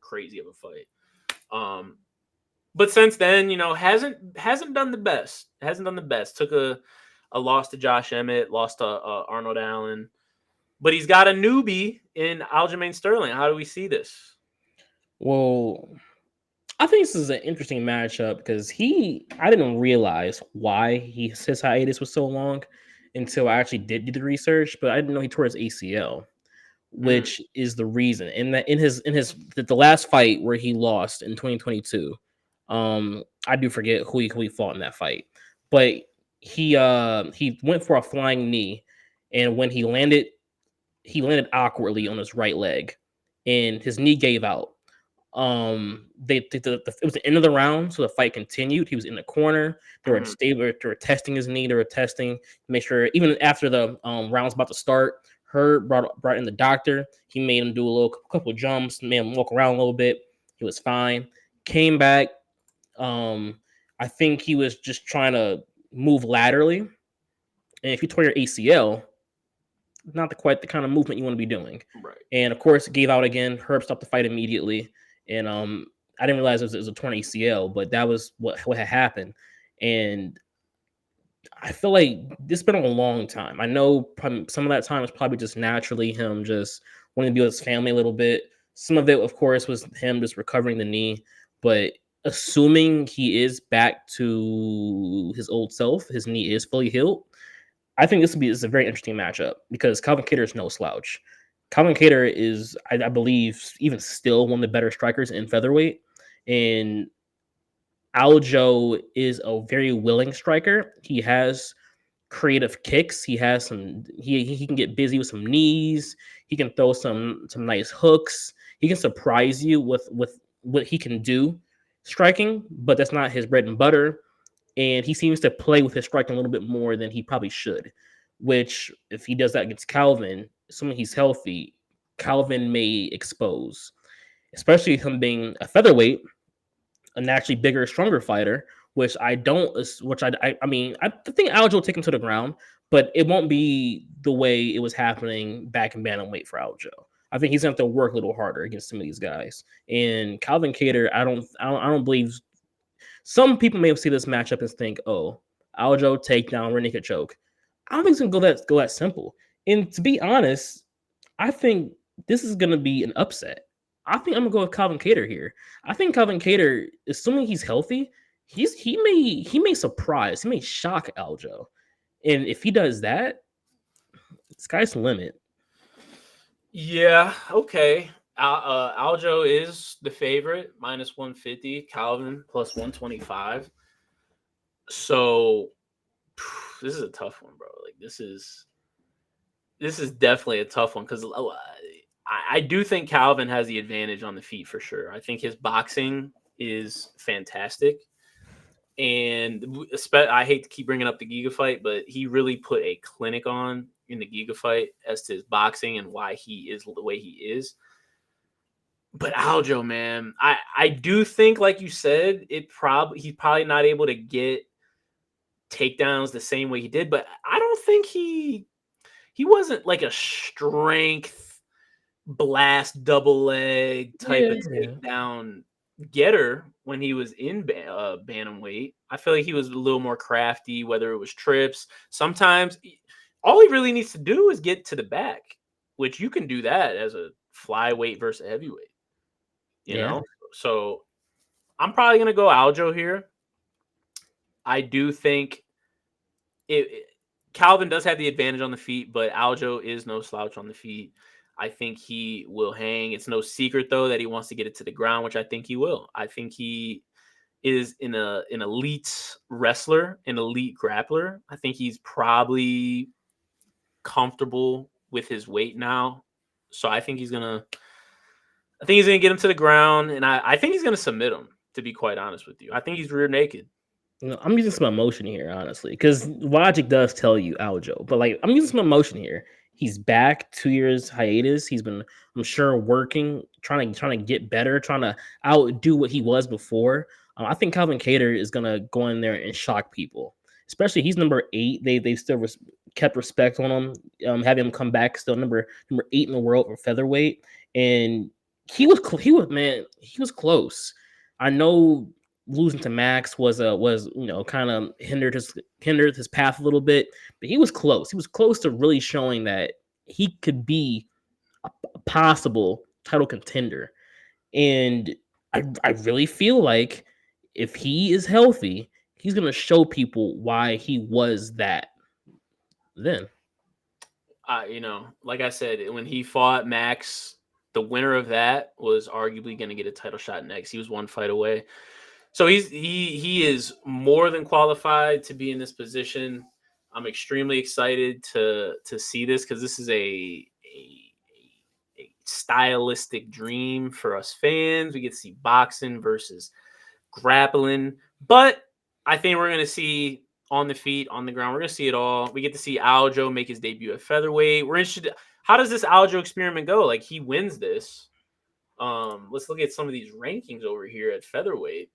[SPEAKER 2] crazy of a fight. But since then, hasn't done the best. Hasn't done the best. Took a loss to Josh Emmett, lost to Arnold Allen. But he's got a newbie in Aljamain Sterling. How do we see this?
[SPEAKER 1] Well, I think this is an interesting matchup because I didn't realize why his hiatus was so long until I actually did do the research, but I didn't know he tore his ACL, which is the reason. In the last fight where he lost in 2022, I do forget who he fought in that fight, but he went for a flying knee, and when he landed awkwardly on his right leg, and his knee gave out. It was the end of the round, so the fight continued. He was in the corner. They were testing his knee. They were testing to make sure. Even after the round was about to start, Herb brought in the doctor. He made him do a couple of jumps, made him walk around a little bit. He was fine. Came back. I think he was just trying to move laterally. And if you tore your ACL, not quite the kind of movement you want to be doing.
[SPEAKER 2] Right.
[SPEAKER 1] And of course, it gave out again. Herb stopped the fight immediately. And I didn't realize it was a torn ACL, but that was what had happened. And I feel like this has been a long time. I know some of that time was probably just naturally him just wanting to be with his family a little bit. Some of it, of course, was him just recovering the knee. But assuming he is back to his old self, his knee is fully healed, I think this is a very interesting matchup because Calvin Kattar is no slouch. Calvin Kattar is, I believe, even still one of the better strikers in featherweight. And Aljo is a very willing striker. He has creative kicks. He has he can get busy with some knees. He can throw some nice hooks. He can surprise you with what he can do striking, but that's not his bread and butter. And he seems to play with his striking a little bit more than he probably should, which if he does that against Calvin, assuming he's healthy, Calvin may expose, especially him being a featherweight, a naturally bigger, stronger fighter, which I mean, I think Aljo will take him to the ground, but it won't be the way it was happening back in bantamweight for Aljo. I think he's going to have to work a little harder against some of these guys. And Calvin Kattar, I don't believe. Some people may see this matchup and think, "Oh, Aljo takedown, rear naked choke." I don't think it's gonna go that simple. And to be honest, I think this is gonna be an upset. I think I'm gonna go with Calvin Kattar here. I think Calvin Kattar, assuming he's healthy, he may surprise, he may shock Aljo, and if he does that, sky's the limit.
[SPEAKER 2] Yeah. Okay. Aljo is the favorite, minus 150. Calvin plus 125. So this is a tough one, bro. Like this is definitely a tough one because I do think Calvin has the advantage on the feet for sure. I think his boxing is fantastic. And I hate to keep bringing up the Giga fight, but he really put a clinic on in the Giga fight as to his boxing and why he is the way he is. But Aljo, man, I do think, like you said, he's probably not able to get takedowns the same way he did, but I don't think he wasn't like a strength blast double leg type
[SPEAKER 1] Yeah,
[SPEAKER 2] of
[SPEAKER 1] yeah.
[SPEAKER 2] takedown getter when he was in bantamweight. I feel like he was a little more crafty, whether it was trips. Sometimes all he really needs to do is get to the back, which you can do that as a flyweight versus a heavyweight. You
[SPEAKER 1] Yeah.
[SPEAKER 2] know, so I'm probably gonna go Aljo here. I do think Calvin does have the advantage on the feet, but Aljo is no slouch on the feet. I think he will hang. It's no secret though that he wants to get it to the ground, which I think he will. I think he is an elite wrestler, an elite grappler. I think he's probably comfortable with his weight now. So I think he's gonna get him to the ground, and I think he's gonna submit him, to be quite honest with you. I think he's rear naked.
[SPEAKER 1] I'm using some emotion here, honestly, because logic does tell you Aljo, but like I'm using some emotion here. He's back 2 years hiatus. He's been, I'm sure, working, trying to get better, trying to outdo what he was before. I think Calvin Cater is gonna go in there and shock people, especially he's number 8. They still kept respect on him, having him come back still number 8 in the world for featherweight, and he was close. I know losing to Max was kind of hindered his path a little bit, but he was close. He was close to really showing that he could be a possible title contender. And I really feel like if he is healthy, he's gonna show people why he was that then.
[SPEAKER 2] Like I said, when he fought Max, the winner of that was arguably going to get a title shot next. He was one fight away. So he is more than qualified to be in this position. I'm extremely excited to see this because this is a stylistic dream for us fans. We get to see boxing versus grappling, but I think we're gonna see on the feet, on the ground. We're gonna see it all. We get to see Aljo make his debut at featherweight. We're interested. How does this Aljo experiment go? Like he wins this. Let's look at some of these rankings over here at featherweight.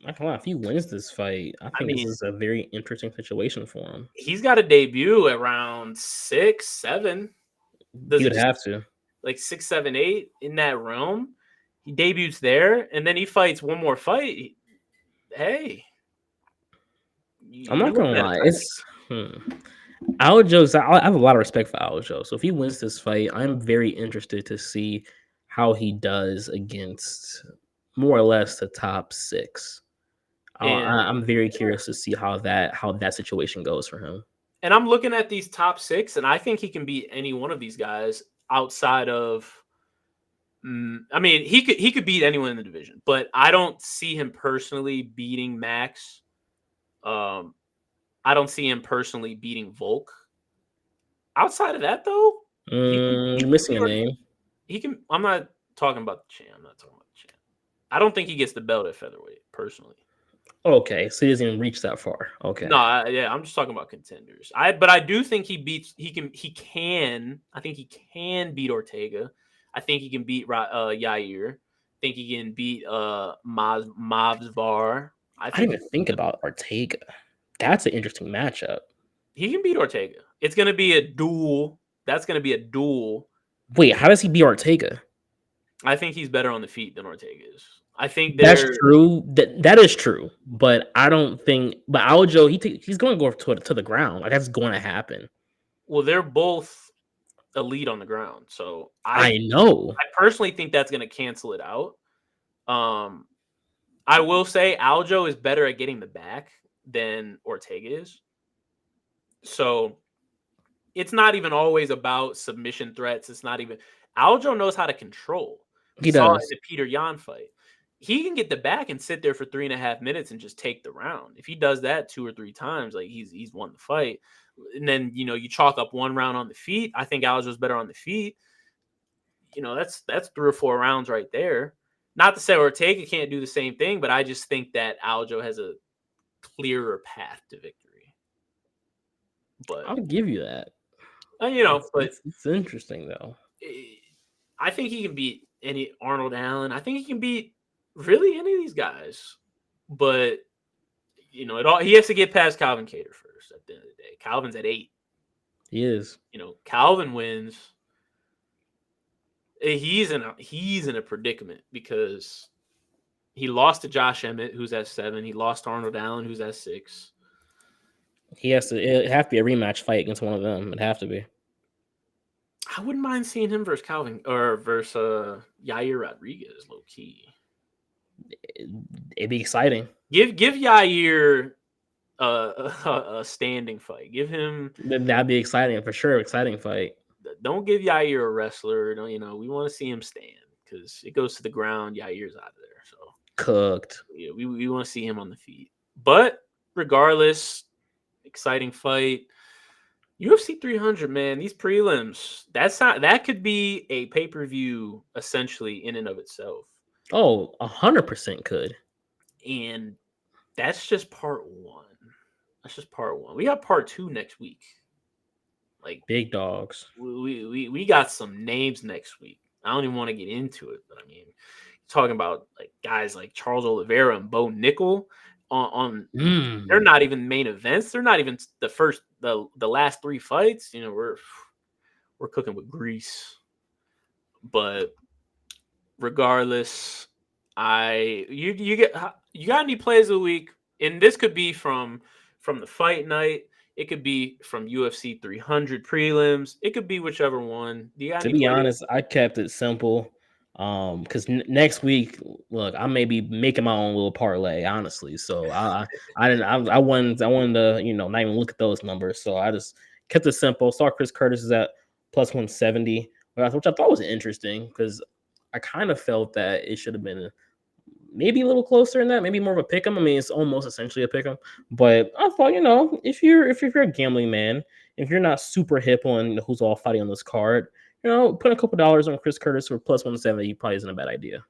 [SPEAKER 1] Not gonna lie, if he wins this fight, I
[SPEAKER 2] I
[SPEAKER 1] think this
[SPEAKER 2] mean,
[SPEAKER 1] is a very interesting situation for him.
[SPEAKER 2] he's got a debut at round 6, 7.
[SPEAKER 1] He
[SPEAKER 2] Does it
[SPEAKER 1] would
[SPEAKER 2] just
[SPEAKER 1] have to.
[SPEAKER 2] like 6, 7, 8 in that realm? He debuts there, and then he fights one more fight. Hey,
[SPEAKER 1] I'm
[SPEAKER 2] you're
[SPEAKER 1] not gonna
[SPEAKER 2] looking at a
[SPEAKER 1] lie.
[SPEAKER 2] title.
[SPEAKER 1] Aljo's. I have a lot of respect for Aljo. So if he wins this fight, I'm very interested to see how he does against more or less the top 6.
[SPEAKER 2] And
[SPEAKER 1] I'm very curious to see how that situation goes for him.
[SPEAKER 2] I'm looking at these top 6, and I think he can beat any one of these guys outside of. I mean, he could beat anyone in the division, but I don't see him personally beating Max. Um, I don't see him personally beating Volk. Outside of that, though, he can.
[SPEAKER 1] You're missing a name.
[SPEAKER 2] He can. I'm not talking about the champ. I'm not talking about the champ. I don't think he gets the belt at featherweight personally.
[SPEAKER 1] Okay, so he doesn't even reach that far. Okay.
[SPEAKER 2] No, yeah, I'm just talking about contenders. But I do think he beats. He can. I think he can beat Ortega. I think he can beat Yair. I think he can beat Mavsvar. I
[SPEAKER 1] I didn't
[SPEAKER 2] think
[SPEAKER 1] even think about Ortega. That's an interesting matchup.
[SPEAKER 2] he can beat Ortega. It's gonna be a duel. That's gonna be a duel.
[SPEAKER 1] Wait, how does he beat Ortega?
[SPEAKER 2] I think he's better on the feet than Ortega is. I think
[SPEAKER 1] That's
[SPEAKER 2] they're
[SPEAKER 1] true. That is true. But I don't think. But Aljo, he's going to go to the ground. Like that's going to happen.
[SPEAKER 2] they're both elite on the ground. So
[SPEAKER 1] I know.
[SPEAKER 2] I personally think that's gonna cancel it out. Um, I will say Aljo is better at getting the back than Ortega is. So it's not even always about submission threats. It's not even Aljo knows how to control. We
[SPEAKER 1] He
[SPEAKER 2] saw it in
[SPEAKER 1] does.
[SPEAKER 2] the Peter Yan fight. He can get the back and sit there for 3.5 minutes and just take the round. If he does that 2 or 3 times, like he's won the fight. And then you chalk up one round on the feet. I think Aljo's better on the feet. That's 3 or 4 rounds right there. Not to say Ortega can't do the same thing, but I just think that Aljo has a clearer path to victory. But
[SPEAKER 1] I'll give you that.
[SPEAKER 2] but
[SPEAKER 1] It's interesting though.
[SPEAKER 2] I think he can beat Arnold Allen. I think he can beat really any of these guys, but he has to get past Calvin Kattar first. At the end of the day, Calvin's at 8.
[SPEAKER 1] He is.
[SPEAKER 2] Calvin wins. He's in a predicament because he lost to Josh Emmett, who's at 7. He lost to Arnold Allen, who's at 6.
[SPEAKER 1] It'd have to be a rematch fight against one of them. It'd have to be.
[SPEAKER 2] I wouldn't mind seeing him versus Calvin or versus Yair Rodriguez, low key.
[SPEAKER 1] It'd be exciting.
[SPEAKER 2] Give Yair a standing fight. Give him.
[SPEAKER 1] That'd be exciting for sure. Exciting fight.
[SPEAKER 2] Don't give Yair a wrestler. We want to see him stand because it goes to the ground. Yair's out of there. So
[SPEAKER 1] cooked.
[SPEAKER 2] Yeah, we want to see him on the feet. But regardless, exciting fight. UFC 300, man. These prelims. That could be a pay-per-view essentially in and of itself.
[SPEAKER 1] Oh, 100% could.
[SPEAKER 2] And that's just part 1. That's just part 1. We got part 2 next week. Like
[SPEAKER 1] big dogs.
[SPEAKER 2] We got some names next week. I don't even want to get into it, but I mean, talking about like guys like Charles Oliveira and Bo Nickel on they're not even main events. They're not even the last 3 fights. We're cooking with grease. But regardless, you got any plays of the week, and this could be from the fight night. It could be from UFC 300 prelims. It could be whichever one.
[SPEAKER 1] To be honest, I kept it simple. Because next week, look, I may be making my own little parlay, honestly. So I wanted to, not even look at those numbers. So I just kept it simple. Saw Chris Curtis is at plus 170, which I thought was interesting because I kind of felt that it should have been maybe a little closer than that, maybe more of a pick'em. I mean, it's almost essentially a pick'em. But I thought, if you're a gambling man, if you're not super hip on who's all fighting on this card, put a couple dollars on Chris Curtis for plus 170 probably isn't a bad idea.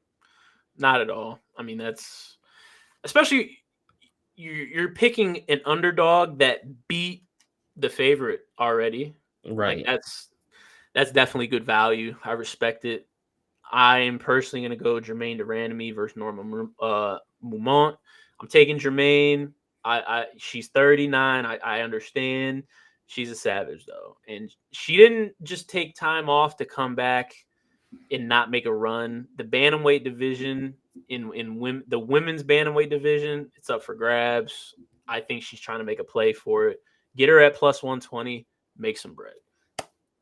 [SPEAKER 2] Not at all. I mean, that's especially you're picking an underdog that beat the favorite already.
[SPEAKER 1] Right.
[SPEAKER 2] Like, that's definitely good value. I respect it. I am personally going to go Jermaine Durandamy versus Norma Mumont. I'm taking Jermaine. She's 39. I understand. She's a savage, though. And she didn't just take time off to come back and not make a run. The bantamweight division, the women's bantamweight division, it's up for grabs. I think she's trying to make a play for it. Get her at plus 120. Make some bread.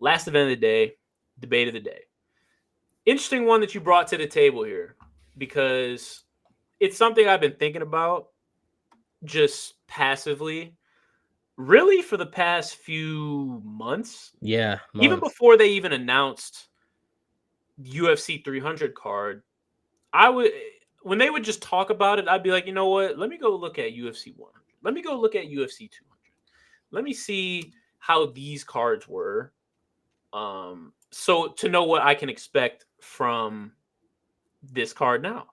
[SPEAKER 2] Last event of the day, debate of the day. Interesting one that you brought to the table here because it's something I've been thinking about just passively, really for the past few months.
[SPEAKER 1] Yeah.
[SPEAKER 2] Even before they even announced UFC 300 card, when they would just talk about it, I'd be like, you know what? Let me go look at UFC 100. Let me go look at UFC 200. Let me see how these cards were. So to know what I can expect from this card now.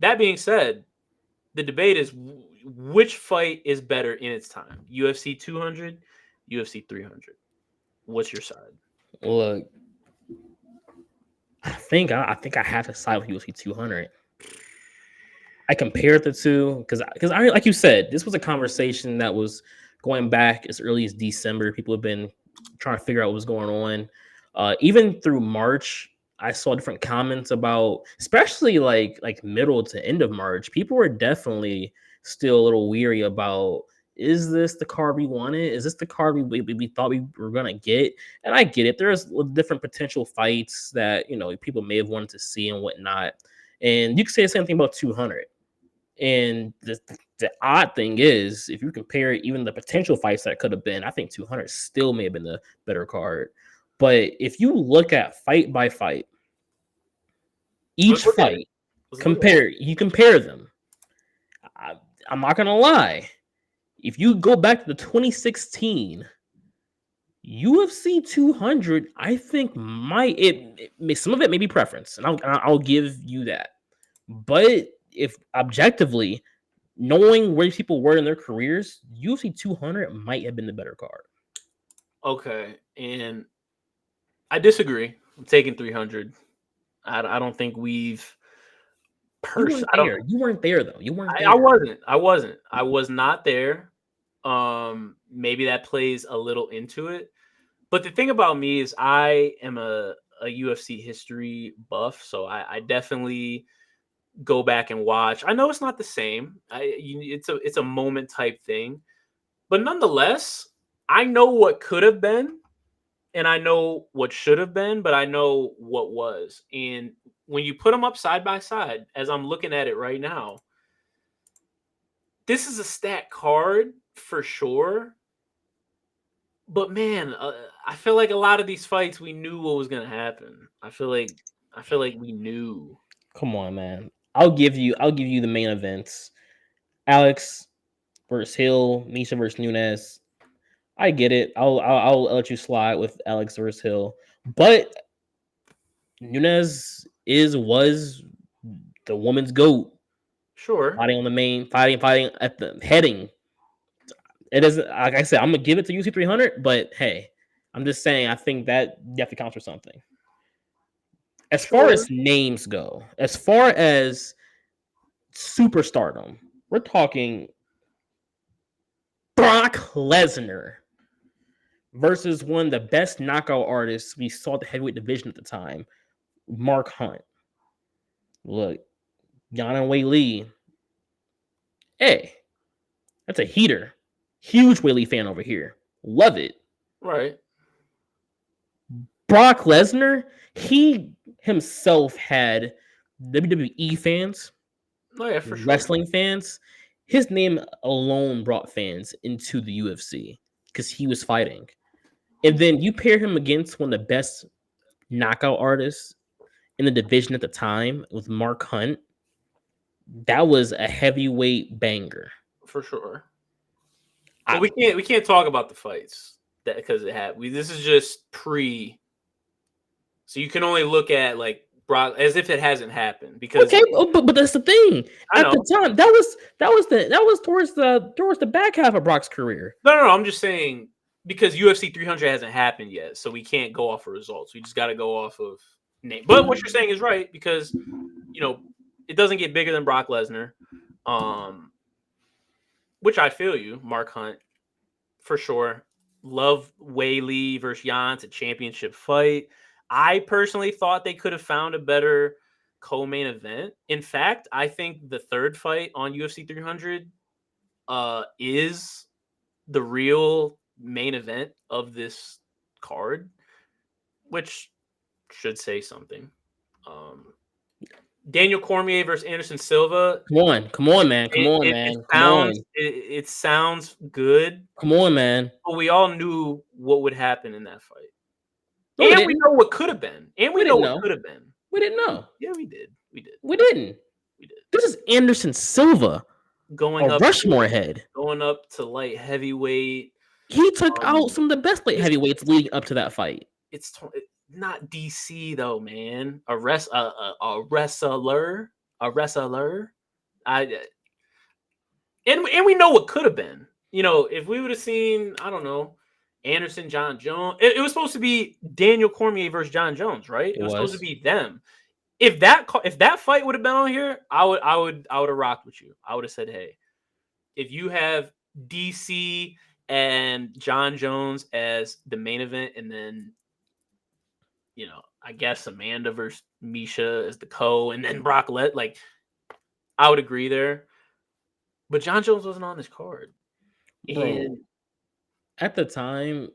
[SPEAKER 2] That being said, the debate is which fight is better in its time? UFC 200, UFC 300. What's your side?
[SPEAKER 1] Look, I think I have to side with UFC 200. I compared the two because I like you said, this was a conversation that was going back as early as December. People have been trying to figure out what was going on. Even through March, I saw different comments about, especially like middle to end of March. People were definitely still a little weary about, is this the card we wanted? Is this the card we thought we were gonna get? And I get it. There's different potential fights that people may have wanted to see and whatnot. And you could say the same thing about 200. And the odd thing is, if you compare even the potential fights that could have been, I think 200 still may have been the better card. But if you look at fight by fight, each fight, compare them. I'm not gonna lie. If you go back to the 2016 UFC 200, I think some of it may be preference, and I'll give you that. But if objectively, knowing where people were in their careers, UFC 200 might have been the better card.
[SPEAKER 2] Okay, and I disagree. I'm taking 300. I don't think we've.
[SPEAKER 1] You weren't
[SPEAKER 2] I don't.
[SPEAKER 1] there. You weren't there though. You weren't
[SPEAKER 2] I
[SPEAKER 1] there.
[SPEAKER 2] wasn't. I wasn't. I was not there. Maybe that plays a little into it. But the thing about me is I am a UFC history buff, so I definitely go back and watch. I know it's not the same. It's a moment type thing, but nonetheless, I know what could have been, and I know what should have been, but I know what was. And when you put them up side by side, as I'm looking at it right now, this is a stat card for sure. But man, I feel like a lot of these fights we knew what was gonna happen. I feel like we knew.
[SPEAKER 1] Come on, man. I'll give you the main events. Alex versus Hill, Misha versus Nunes. I get it. I'll let you slide with Alex versus Hill, but Nunes was the woman's goat,
[SPEAKER 2] Sure,
[SPEAKER 1] fighting on the main, fighting at the heading. It doesn't, like I said, I'm gonna give it to UC 300, but hey, I'm just saying I think that you have to count for something. As far
[SPEAKER 2] sure.
[SPEAKER 1] as names go, as far as superstardom, we're talking Brock Lesnar versus one of the best knockout artists we saw at the heavyweight division at the time, Mark Hunt. Look, Yana Wei Lee. Hey, that's a heater. Huge Wei Lee fan over here. Love it.
[SPEAKER 2] Right.
[SPEAKER 1] Brock Lesnar, he himself had WWE fans,
[SPEAKER 2] Oh yeah, for sure.
[SPEAKER 1] wrestling fans. His name alone brought fans into the UFC because he was fighting. And then you pair him against one of the best knockout artists in the division at the time with Mark Hunt. That was a heavyweight banger.
[SPEAKER 2] For sure. But
[SPEAKER 1] I,
[SPEAKER 2] we can't talk about the fights that because it had this is just pre. So you can only look at like Brock as if it hasn't happened because
[SPEAKER 1] okay, but that's the thing.
[SPEAKER 2] I
[SPEAKER 1] At
[SPEAKER 2] know.
[SPEAKER 1] the time, that was towards the back half of Brock's career.
[SPEAKER 2] No. I'm just saying because UFC 300 hasn't happened yet, so we can't go off of results. We just got to go off of name. But what you're saying is right because it doesn't get bigger than Brock Lesnar, which I feel you, Mark Hunt, for sure. Love Wei Lee versus Jan. It's a championship fight. I personally thought they could have found a better co-main event. In fact, I think the third fight on UFC 300 is the real main event of this card, which should say something. Daniel Cormier versus Anderson Silva.
[SPEAKER 1] Come on, man. Come on,
[SPEAKER 2] It
[SPEAKER 1] man. Come
[SPEAKER 2] sounds
[SPEAKER 1] on.
[SPEAKER 2] it sounds good,
[SPEAKER 1] Come on, man.
[SPEAKER 2] but we all knew what would happen in that fight.
[SPEAKER 1] No, we
[SPEAKER 2] And we
[SPEAKER 1] didn't.
[SPEAKER 2] know what could have been. And
[SPEAKER 1] We
[SPEAKER 2] we know
[SPEAKER 1] didn't
[SPEAKER 2] what
[SPEAKER 1] know.
[SPEAKER 2] could have been.
[SPEAKER 1] We didn't know.
[SPEAKER 2] Yeah, we did. We did.
[SPEAKER 1] We didn't.
[SPEAKER 2] We did.
[SPEAKER 1] This is Anderson Silva,
[SPEAKER 2] Going
[SPEAKER 1] a
[SPEAKER 2] up
[SPEAKER 1] Rushmore head.
[SPEAKER 2] going up to light heavyweight.
[SPEAKER 1] He took out some of the best light
[SPEAKER 2] it's-
[SPEAKER 1] heavyweights leading up to that fight.
[SPEAKER 2] It's not DC though, man. A wrestler. And we know what could have been. If we would have seen, I don't know, Anderson, John Jones. It was supposed to be Daniel Cormier versus John Jones, right? It was supposed to be them. If that fight would have been on here, I would have rocked with you. I would have said, hey, if you have DC and John Jones as the main event, and then I guess Amanda versus Misha as the co, and then Brock I would agree there. But John Jones wasn't on this card.
[SPEAKER 1] Bro,
[SPEAKER 2] And
[SPEAKER 1] at the time,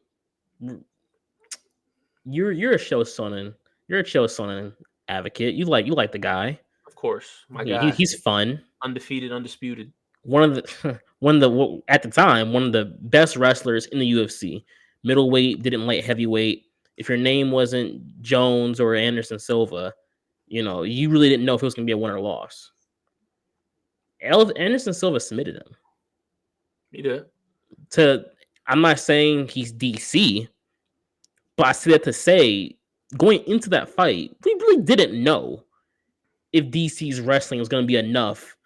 [SPEAKER 1] you're a show sonnen. You're a show sonnen advocate. You like the guy.
[SPEAKER 2] of course, my guy,
[SPEAKER 1] He's fun.
[SPEAKER 2] undefeated, undisputed.
[SPEAKER 1] One of the at the time one of the best wrestlers in the UFC. Middleweight, didn't light heavyweight. If your name wasn't Jones or Anderson Silva, you really didn't know if it was going to be a win or loss. Anderson Silva submitted him.
[SPEAKER 2] He did.
[SPEAKER 1] I'm not saying he's DC, but I say that to say going into that fight, we really didn't know if DC's wrestling was going to be enough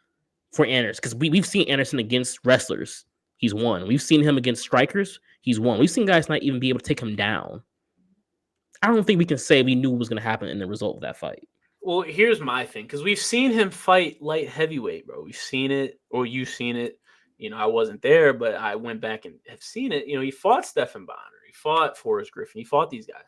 [SPEAKER 1] for Anderson, because we've seen Anderson against wrestlers. He's won. We've seen him against strikers. He's won. We've seen guys not even be able to take him down. I don't think we can say we knew what was going to happen in the result of that fight.
[SPEAKER 2] Well, here's my thing, because we've seen him fight light heavyweight, bro. We've seen it, or you've seen it. I wasn't there, but I went back and have seen it. He fought Stephan Bonner, he fought Forrest Griffin, he fought these guys,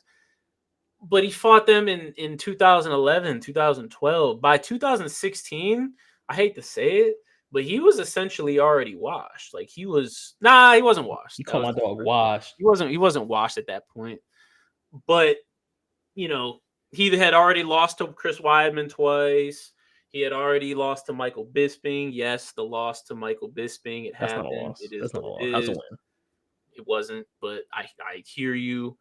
[SPEAKER 2] but he fought them in 2011, 2012. By 2016, I hate to say it, but he was essentially already washed. Like he wasn't washed.
[SPEAKER 1] You
[SPEAKER 2] That
[SPEAKER 1] call
[SPEAKER 2] was
[SPEAKER 1] my
[SPEAKER 2] the
[SPEAKER 1] dog
[SPEAKER 2] word.
[SPEAKER 1] washed.
[SPEAKER 2] He wasn't washed at that point, but you know, he had already lost to Chris Weidman twice. He had already lost to Michael Bisping. Yes, the loss to Michael Bisping, it
[SPEAKER 1] That's not a
[SPEAKER 2] happened. It
[SPEAKER 1] loss.
[SPEAKER 2] is
[SPEAKER 1] That's not
[SPEAKER 2] what
[SPEAKER 1] a
[SPEAKER 2] it
[SPEAKER 1] loss. That's a
[SPEAKER 2] is.
[SPEAKER 1] win.
[SPEAKER 2] It wasn't, but I hear you.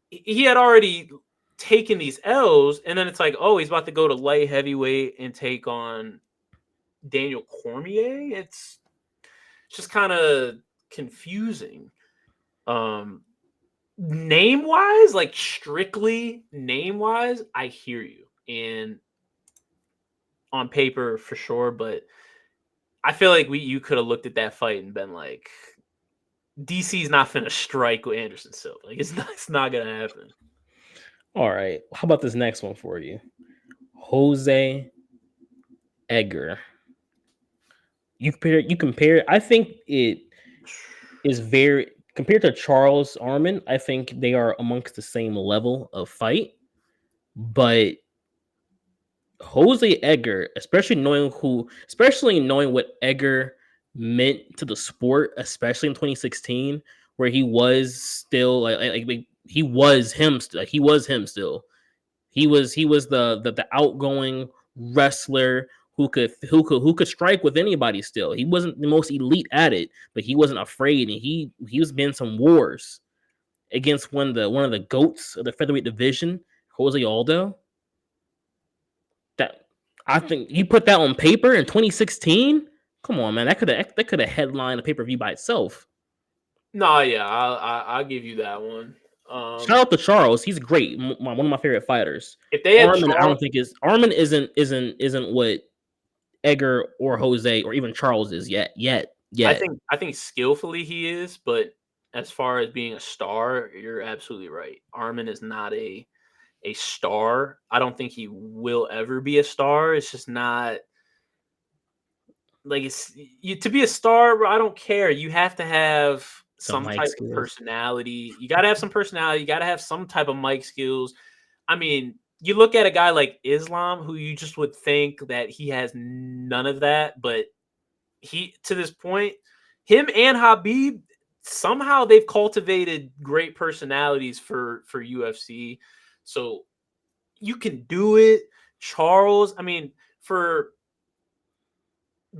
[SPEAKER 2] He had already taken these L's, and then it's like, oh, he's about to go to light heavyweight and take on Daniel Cormier. It's just kind of confusing. Name wise, like strictly name wise, I hear you. And on paper for sure, but I feel like you could have looked at that fight and been like, DC's not finna strike with Anderson Silva. Like it's not gonna happen.
[SPEAKER 1] All right. How about this next one for you? Jose Edgar. You compare. I think it is very compared to Charles Arman. I think they are amongst the same level of fight, but Jose Edgar, especially knowing what Edgar meant to the sport, especially in 2016, where he was still like he was him. Like, he was him still. He was the outgoing wrestler who could strike with anybody still. He wasn't the most elite at it, but he wasn't afraid, and he was in some wars against one of the goats of the featherweight division, Jose Aldo. That I think you put that on paper in 2016. Come on, man, that could have headlined a pay-per-view by itself.
[SPEAKER 2] No, yeah, I'll give you that one.
[SPEAKER 1] Shout out to Charles. He's great. One of my favorite fighters.
[SPEAKER 2] If they had
[SPEAKER 1] Armin, I
[SPEAKER 2] Charles,
[SPEAKER 1] don't think is Armin isn't what Edgar or Jose or even Charles is
[SPEAKER 2] I
[SPEAKER 1] yet.
[SPEAKER 2] think skillfully he is, but as far as being a star, you're absolutely right. Armin is not a star. I don't think he will ever be a star. It's just not like to be a star. I don't care. You have to have
[SPEAKER 1] Some
[SPEAKER 2] some
[SPEAKER 1] mic
[SPEAKER 2] type of
[SPEAKER 1] skills.
[SPEAKER 2] personality. You got to have some personality. You got to have some type of mic skills. I mean, you look at a guy like Islam, who you just would think that he has none of that, but he to this point, him and Habib somehow they've cultivated great personalities for UFC. So you can do it. Charles, I mean, for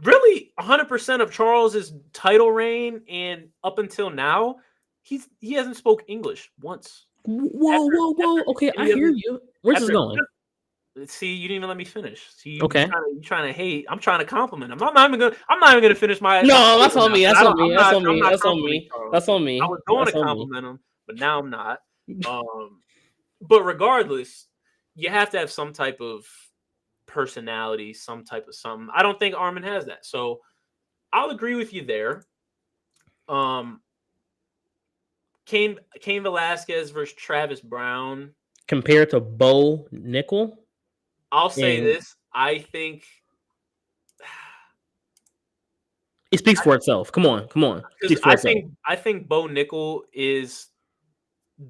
[SPEAKER 2] really 100% of Charles's title reign and up until now, he hasn't spoke English once.
[SPEAKER 1] Whoa,
[SPEAKER 2] After
[SPEAKER 1] whoa, whoa.
[SPEAKER 2] after
[SPEAKER 1] Okay, I
[SPEAKER 2] any of
[SPEAKER 1] hear
[SPEAKER 2] his
[SPEAKER 1] you. Where's this
[SPEAKER 2] after
[SPEAKER 1] going?
[SPEAKER 2] see, you didn't even let me finish. See,
[SPEAKER 1] Okay.
[SPEAKER 2] you trying to hate. I'm trying to compliment him. I'm not even gonna finish my
[SPEAKER 1] No, that's
[SPEAKER 2] statement
[SPEAKER 1] on
[SPEAKER 2] now,
[SPEAKER 1] me.
[SPEAKER 2] 'cause
[SPEAKER 1] That's on me. That's on
[SPEAKER 2] I'm
[SPEAKER 1] me.
[SPEAKER 2] not
[SPEAKER 1] That's on
[SPEAKER 2] complimenting
[SPEAKER 1] me.
[SPEAKER 2] Charles.
[SPEAKER 1] That's on
[SPEAKER 2] I
[SPEAKER 1] me.
[SPEAKER 2] was going to
[SPEAKER 1] That's on me.
[SPEAKER 2] compliment him, but now I'm not. Um, but regardless, you have to have some type of personality, some type of something. I don't think Armin has that, so I'll agree with you there. Um, Cain Velasquez versus Travis Brown.
[SPEAKER 1] Compared to Bo Nickel
[SPEAKER 2] I'll say
[SPEAKER 1] and
[SPEAKER 2] this: I think
[SPEAKER 1] it speaks for itself. Come on. It
[SPEAKER 2] because
[SPEAKER 1] speaks for itself.
[SPEAKER 2] I think Bo Nickel is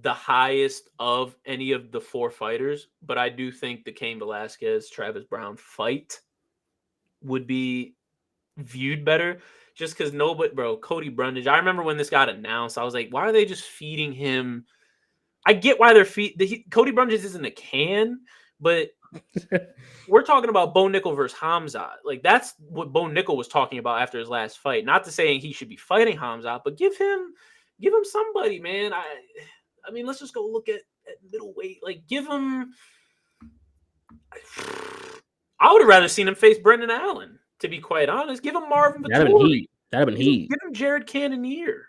[SPEAKER 2] the highest of any of the four fighters, but I do think the Cain Velasquez Travis Brown fight would be viewed better just because nobody, bro, Cody Brundage. I remember when this got announced, I was like, why are they just feeding him? I get why they're Cody Brundage isn't a can, but we're talking about Bo Nickel versus Hamzat. Like that's what Bo Nickel was talking about after his last fight. Not to saying he should be fighting Hamzat, but give him somebody, man. I mean, let's just go look at middleweight. Like, give him. I would have rather seen him face Brendan Allen. To be quite honest, give him Marvin
[SPEAKER 1] That'd have been
[SPEAKER 2] Vettori.
[SPEAKER 1] heat. That'd have been heat.
[SPEAKER 2] Give him Jared Cannonier.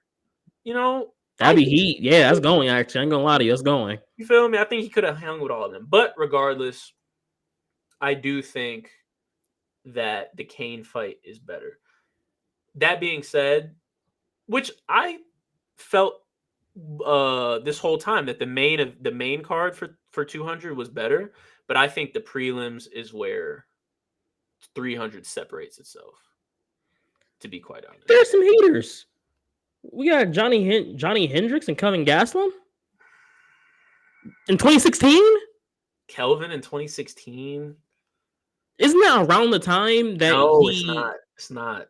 [SPEAKER 2] You know,
[SPEAKER 1] That'd be heat. Yeah, that's going. Actually, I ain't gonna lie to you. That's going.
[SPEAKER 2] You feel me? I think he could have hung with all of them. But regardless, I do think that the Kane fight is better. That being said, which I felt this whole time that the main card for 200 was better, but I think the prelims is where 300 separates itself. To be quite honest,
[SPEAKER 1] There's some haters. We got Johnny Hendricks and Kevin Gastelum in 2016.
[SPEAKER 2] Kelvin in 2016.
[SPEAKER 1] Isn't that around the time that
[SPEAKER 2] No, it's
[SPEAKER 1] he?
[SPEAKER 2] not. It's not.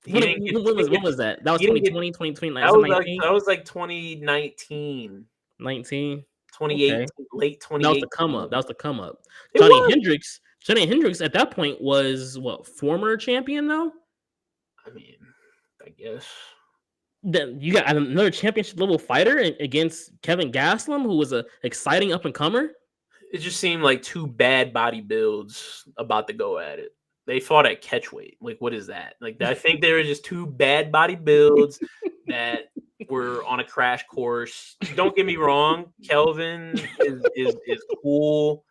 [SPEAKER 2] He
[SPEAKER 1] When,
[SPEAKER 2] didn't get.
[SPEAKER 1] when was when was that? That was
[SPEAKER 2] He didn't get.
[SPEAKER 1] 2020, 2029,
[SPEAKER 2] That was like
[SPEAKER 1] 19?
[SPEAKER 2] 2019,
[SPEAKER 1] 19.
[SPEAKER 2] 2018,
[SPEAKER 1] Okay.
[SPEAKER 2] late
[SPEAKER 1] That was the come up.
[SPEAKER 2] 2018.
[SPEAKER 1] That was the come up.
[SPEAKER 2] It was.
[SPEAKER 1] Johnny Hendricks at that point was what, former champion though?
[SPEAKER 2] I mean, I guess.
[SPEAKER 1] Then you got another championship level fighter against Kevin Gastelum, who was a exciting up and comer.
[SPEAKER 2] It just seemed like two bad body builds about to go at it. They fought at catchweight. Like, what is that? Like, I think there were just two bad body builds that were on a crash course. Don't get me wrong, Kelvin is cool.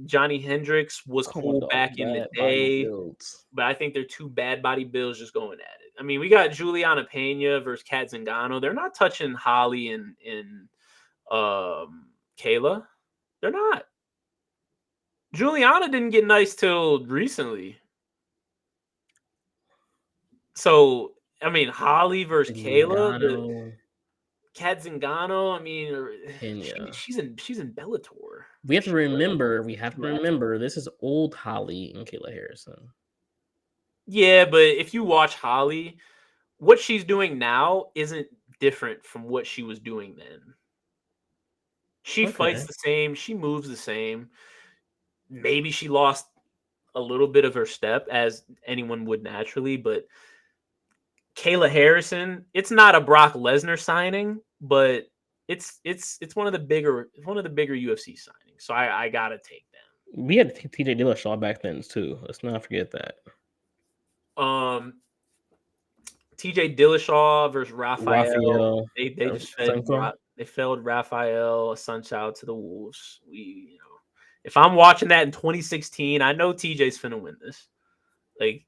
[SPEAKER 2] Johnny Hendricks was
[SPEAKER 1] Come on,
[SPEAKER 2] cool
[SPEAKER 1] dog.
[SPEAKER 2] back in the
[SPEAKER 1] Bad body
[SPEAKER 2] day,
[SPEAKER 1] builds.
[SPEAKER 2] but I think they're two bad body builds just going at it. I mean, we got Juliana Pena versus Kat Zingano. They're not touching Holly and Kayla. They're not. Juliana didn't get nice till recently. So, I mean, Holly versus Kayla, the Kat Zingano, I mean, she's in Bellator.
[SPEAKER 1] We have to remember this is old Holly and Kayla Harrison.
[SPEAKER 2] Yeah, but if you watch Holly, what she's doing now isn't different from what she was doing then. She fights the same, she moves the same. Maybe she lost a little bit of her step, as anyone would naturally, but Kayla Harrison, it's not a Brock Lesnar signing, but it's one of the bigger UFC signings. So I gotta take them.
[SPEAKER 1] We had TJ Dillashaw back then too. Let's not forget that.
[SPEAKER 2] TJ Dillashaw versus Rafael. They just failed Rafael Assunção to the Wolves. If I'm watching that in 2016, I know TJ's finna win this. Like,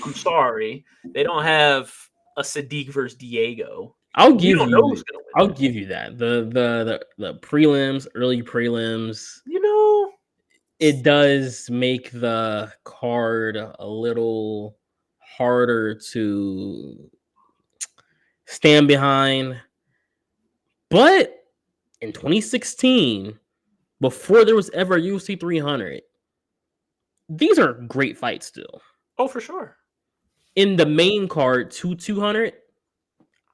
[SPEAKER 2] I'm sorry, they don't have a Sadiq versus Diego.
[SPEAKER 1] I'll give you that. The prelims, early prelims, it does make the card a little harder to stand behind. But in 2016, before there was ever UFC 300, these are great fights still.
[SPEAKER 2] Oh, for sure.
[SPEAKER 1] In the main card to 200,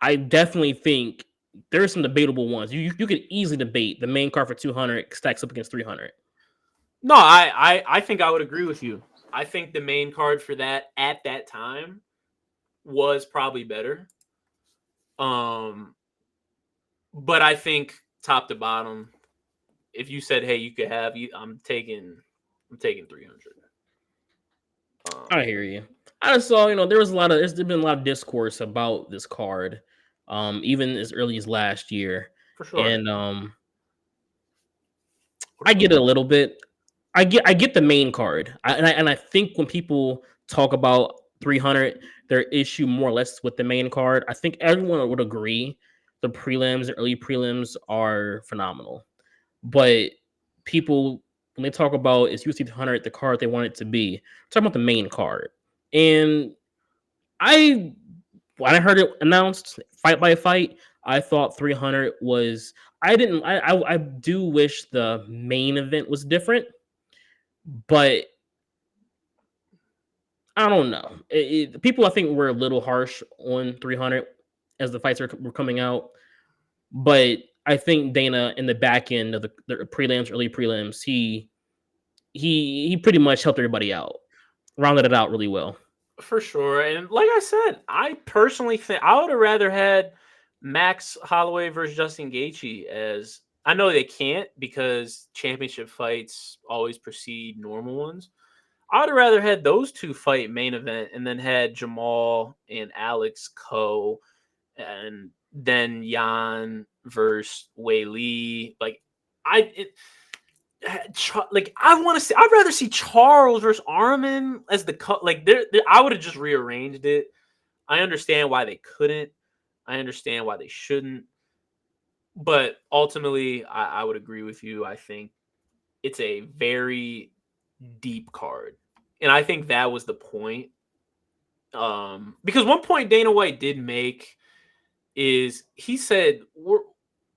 [SPEAKER 1] I definitely think there's some debatable ones. You could easily debate the main card for 200 stacks up against 300.
[SPEAKER 2] No, I think I would agree with you. I think the main card for that at that time was probably better. But I think top to bottom, if you said, "Hey, you could have," I'm taking 300.
[SPEAKER 1] I hear you. I just saw, there's been a lot of discourse about this card, even as early as last year.
[SPEAKER 2] For sure.
[SPEAKER 1] And I get it a little bit. I get the main card, and I think when people talk about 300, their issue more or less with the main card. I think everyone would agree the prelims, the early prelims are phenomenal, but people, when they talk about is UFC 300 the card they want it to be, talking about the main card. And when I heard it announced fight by fight, I thought 300 was. I do wish the main event was different, but I don't know. People, I think, were a little harsh on 300 as the fights were coming out, but I think Dana, in the back end of the prelims, early prelims, he pretty much helped everybody out, rounded it out really well.
[SPEAKER 2] For sure. And like I said, I personally think I would have rather had Max Holloway versus Justin Gaethje, as I know they can't because championship fights always precede normal ones. I would have rather had those two fight main event and then had Jamal and Alex Co. and then Jan versus Wei Lee. I want to see. I'd rather see Charles versus Armin as the cut. I would have just rearranged it. I understand why they couldn't. I understand why they shouldn't. But ultimately, I would agree with you. I think it's a very deep card. And I think that was the point. Because one point Dana White did make is he said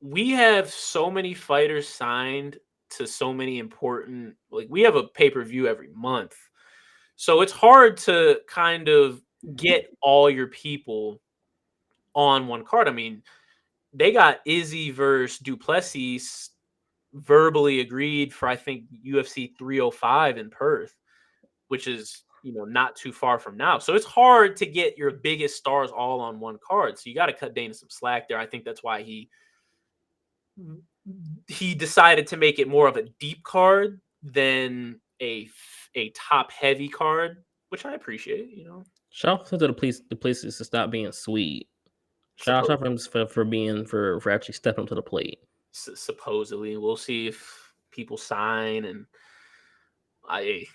[SPEAKER 2] we have so many fighters signed to so many important, like we have a pay-per-view every month. So it's hard to kind of get all your people on one card. I mean, they got Izzy versus Duplessis verbally agreed for I think UFC 305 in Perth, which is not too far from now. So it's hard to get your biggest stars all on one card. So you got to cut Dana some slack there. I think that's why he decided to make it more of a deep card than a top heavy card, which I appreciate.
[SPEAKER 1] Shout out to the places to stop being sweet. Shout out to him for actually stepping up to the plate.
[SPEAKER 2] Supposedly, we'll see if people sign, and I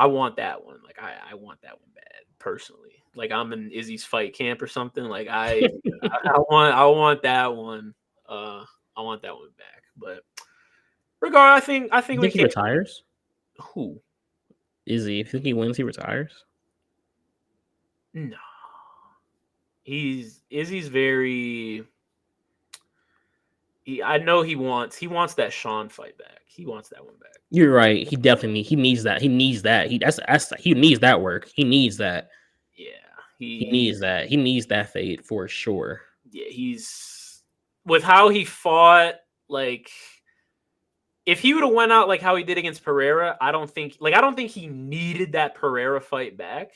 [SPEAKER 2] want that one. Like I want that one bad personally. Like I'm in Izzy's fight camp or something. Like I want that one. I want that one back. But regardless, I think
[SPEAKER 1] You think he retires?
[SPEAKER 2] Who?
[SPEAKER 1] Izzy? If you think he wins, he retires?
[SPEAKER 2] No. Izzy's very. I know he wants that Sean fight back. He wants that one back.
[SPEAKER 1] You're right. He definitely needs that. He needs that. He needs that work. He needs that.
[SPEAKER 2] Yeah.
[SPEAKER 1] He needs that. He needs that fade for sure.
[SPEAKER 2] Yeah, he's with how he fought, like if he would have went out like how he did against Pereira, I don't think he needed that Pereira fight back.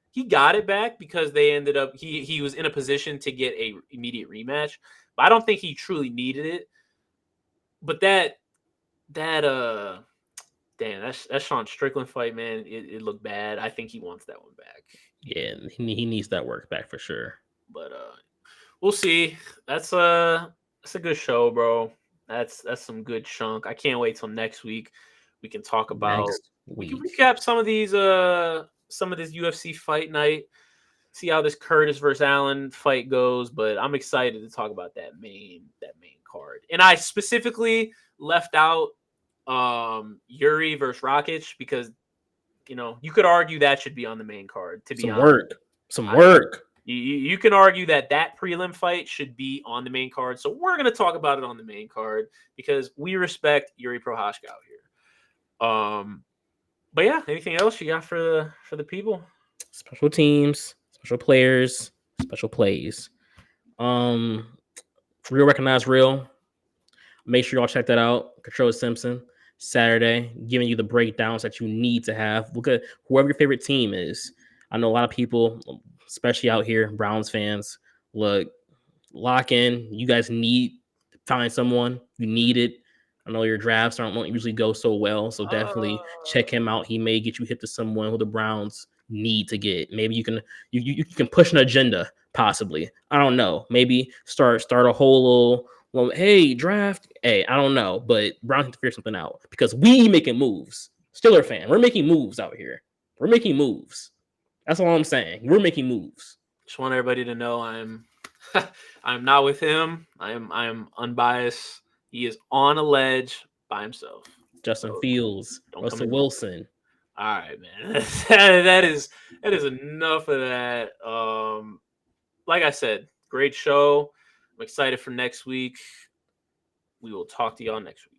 [SPEAKER 2] He got it back because they ended up he was in a position to get a immediate rematch. But I don't think he truly needed it. But that Sean Strickland fight, man, it looked bad. I think he wants that one back.
[SPEAKER 1] Yeah, he needs that work back for sure.
[SPEAKER 2] But we'll see. That's a good show, bro. That's some good chunk. I can't wait till next week. We can talk about. We can recap some of these this UFC Fight Night. See how this Curtis versus Allen fight goes. But I'm excited to talk about that main card. And I specifically left out Yuri versus Rakic because you could argue that should be on the main card. To be honest,
[SPEAKER 1] some work.
[SPEAKER 2] You can argue that prelim fight should be on the main card. So we're going to talk about it on the main card because we respect Yuri Prochazka out here. But yeah, anything else you got for the people?
[SPEAKER 1] Special teams, special players, special plays. Real Recognize Real. Make sure y'all check that out. Control Simpson, Saturday, giving you the breakdowns that you need to have. Look at whoever your favorite team is. I know a lot of people, especially out here, Browns fans, lock in. You guys need to find someone. You need it. I know your drafts don't usually go so well, so definitely check him out. He may get you hit to someone who the Browns need to get. Maybe you can push an agenda, possibly. I don't know. Maybe start a whole little, hey, draft. Hey, I don't know, but Browns have to figure something out because we making moves. Steeler fan, we're making moves out here. We're making moves. That's all I'm saying. We're making moves.
[SPEAKER 2] Just want everybody to know I'm not with him. I'm unbiased. He is on a ledge by himself.
[SPEAKER 1] Justin Fields, Russell Wilson.
[SPEAKER 2] All right, man. that is enough of that. Like I said, great show. I'm excited for next week. We will talk to y'all next week.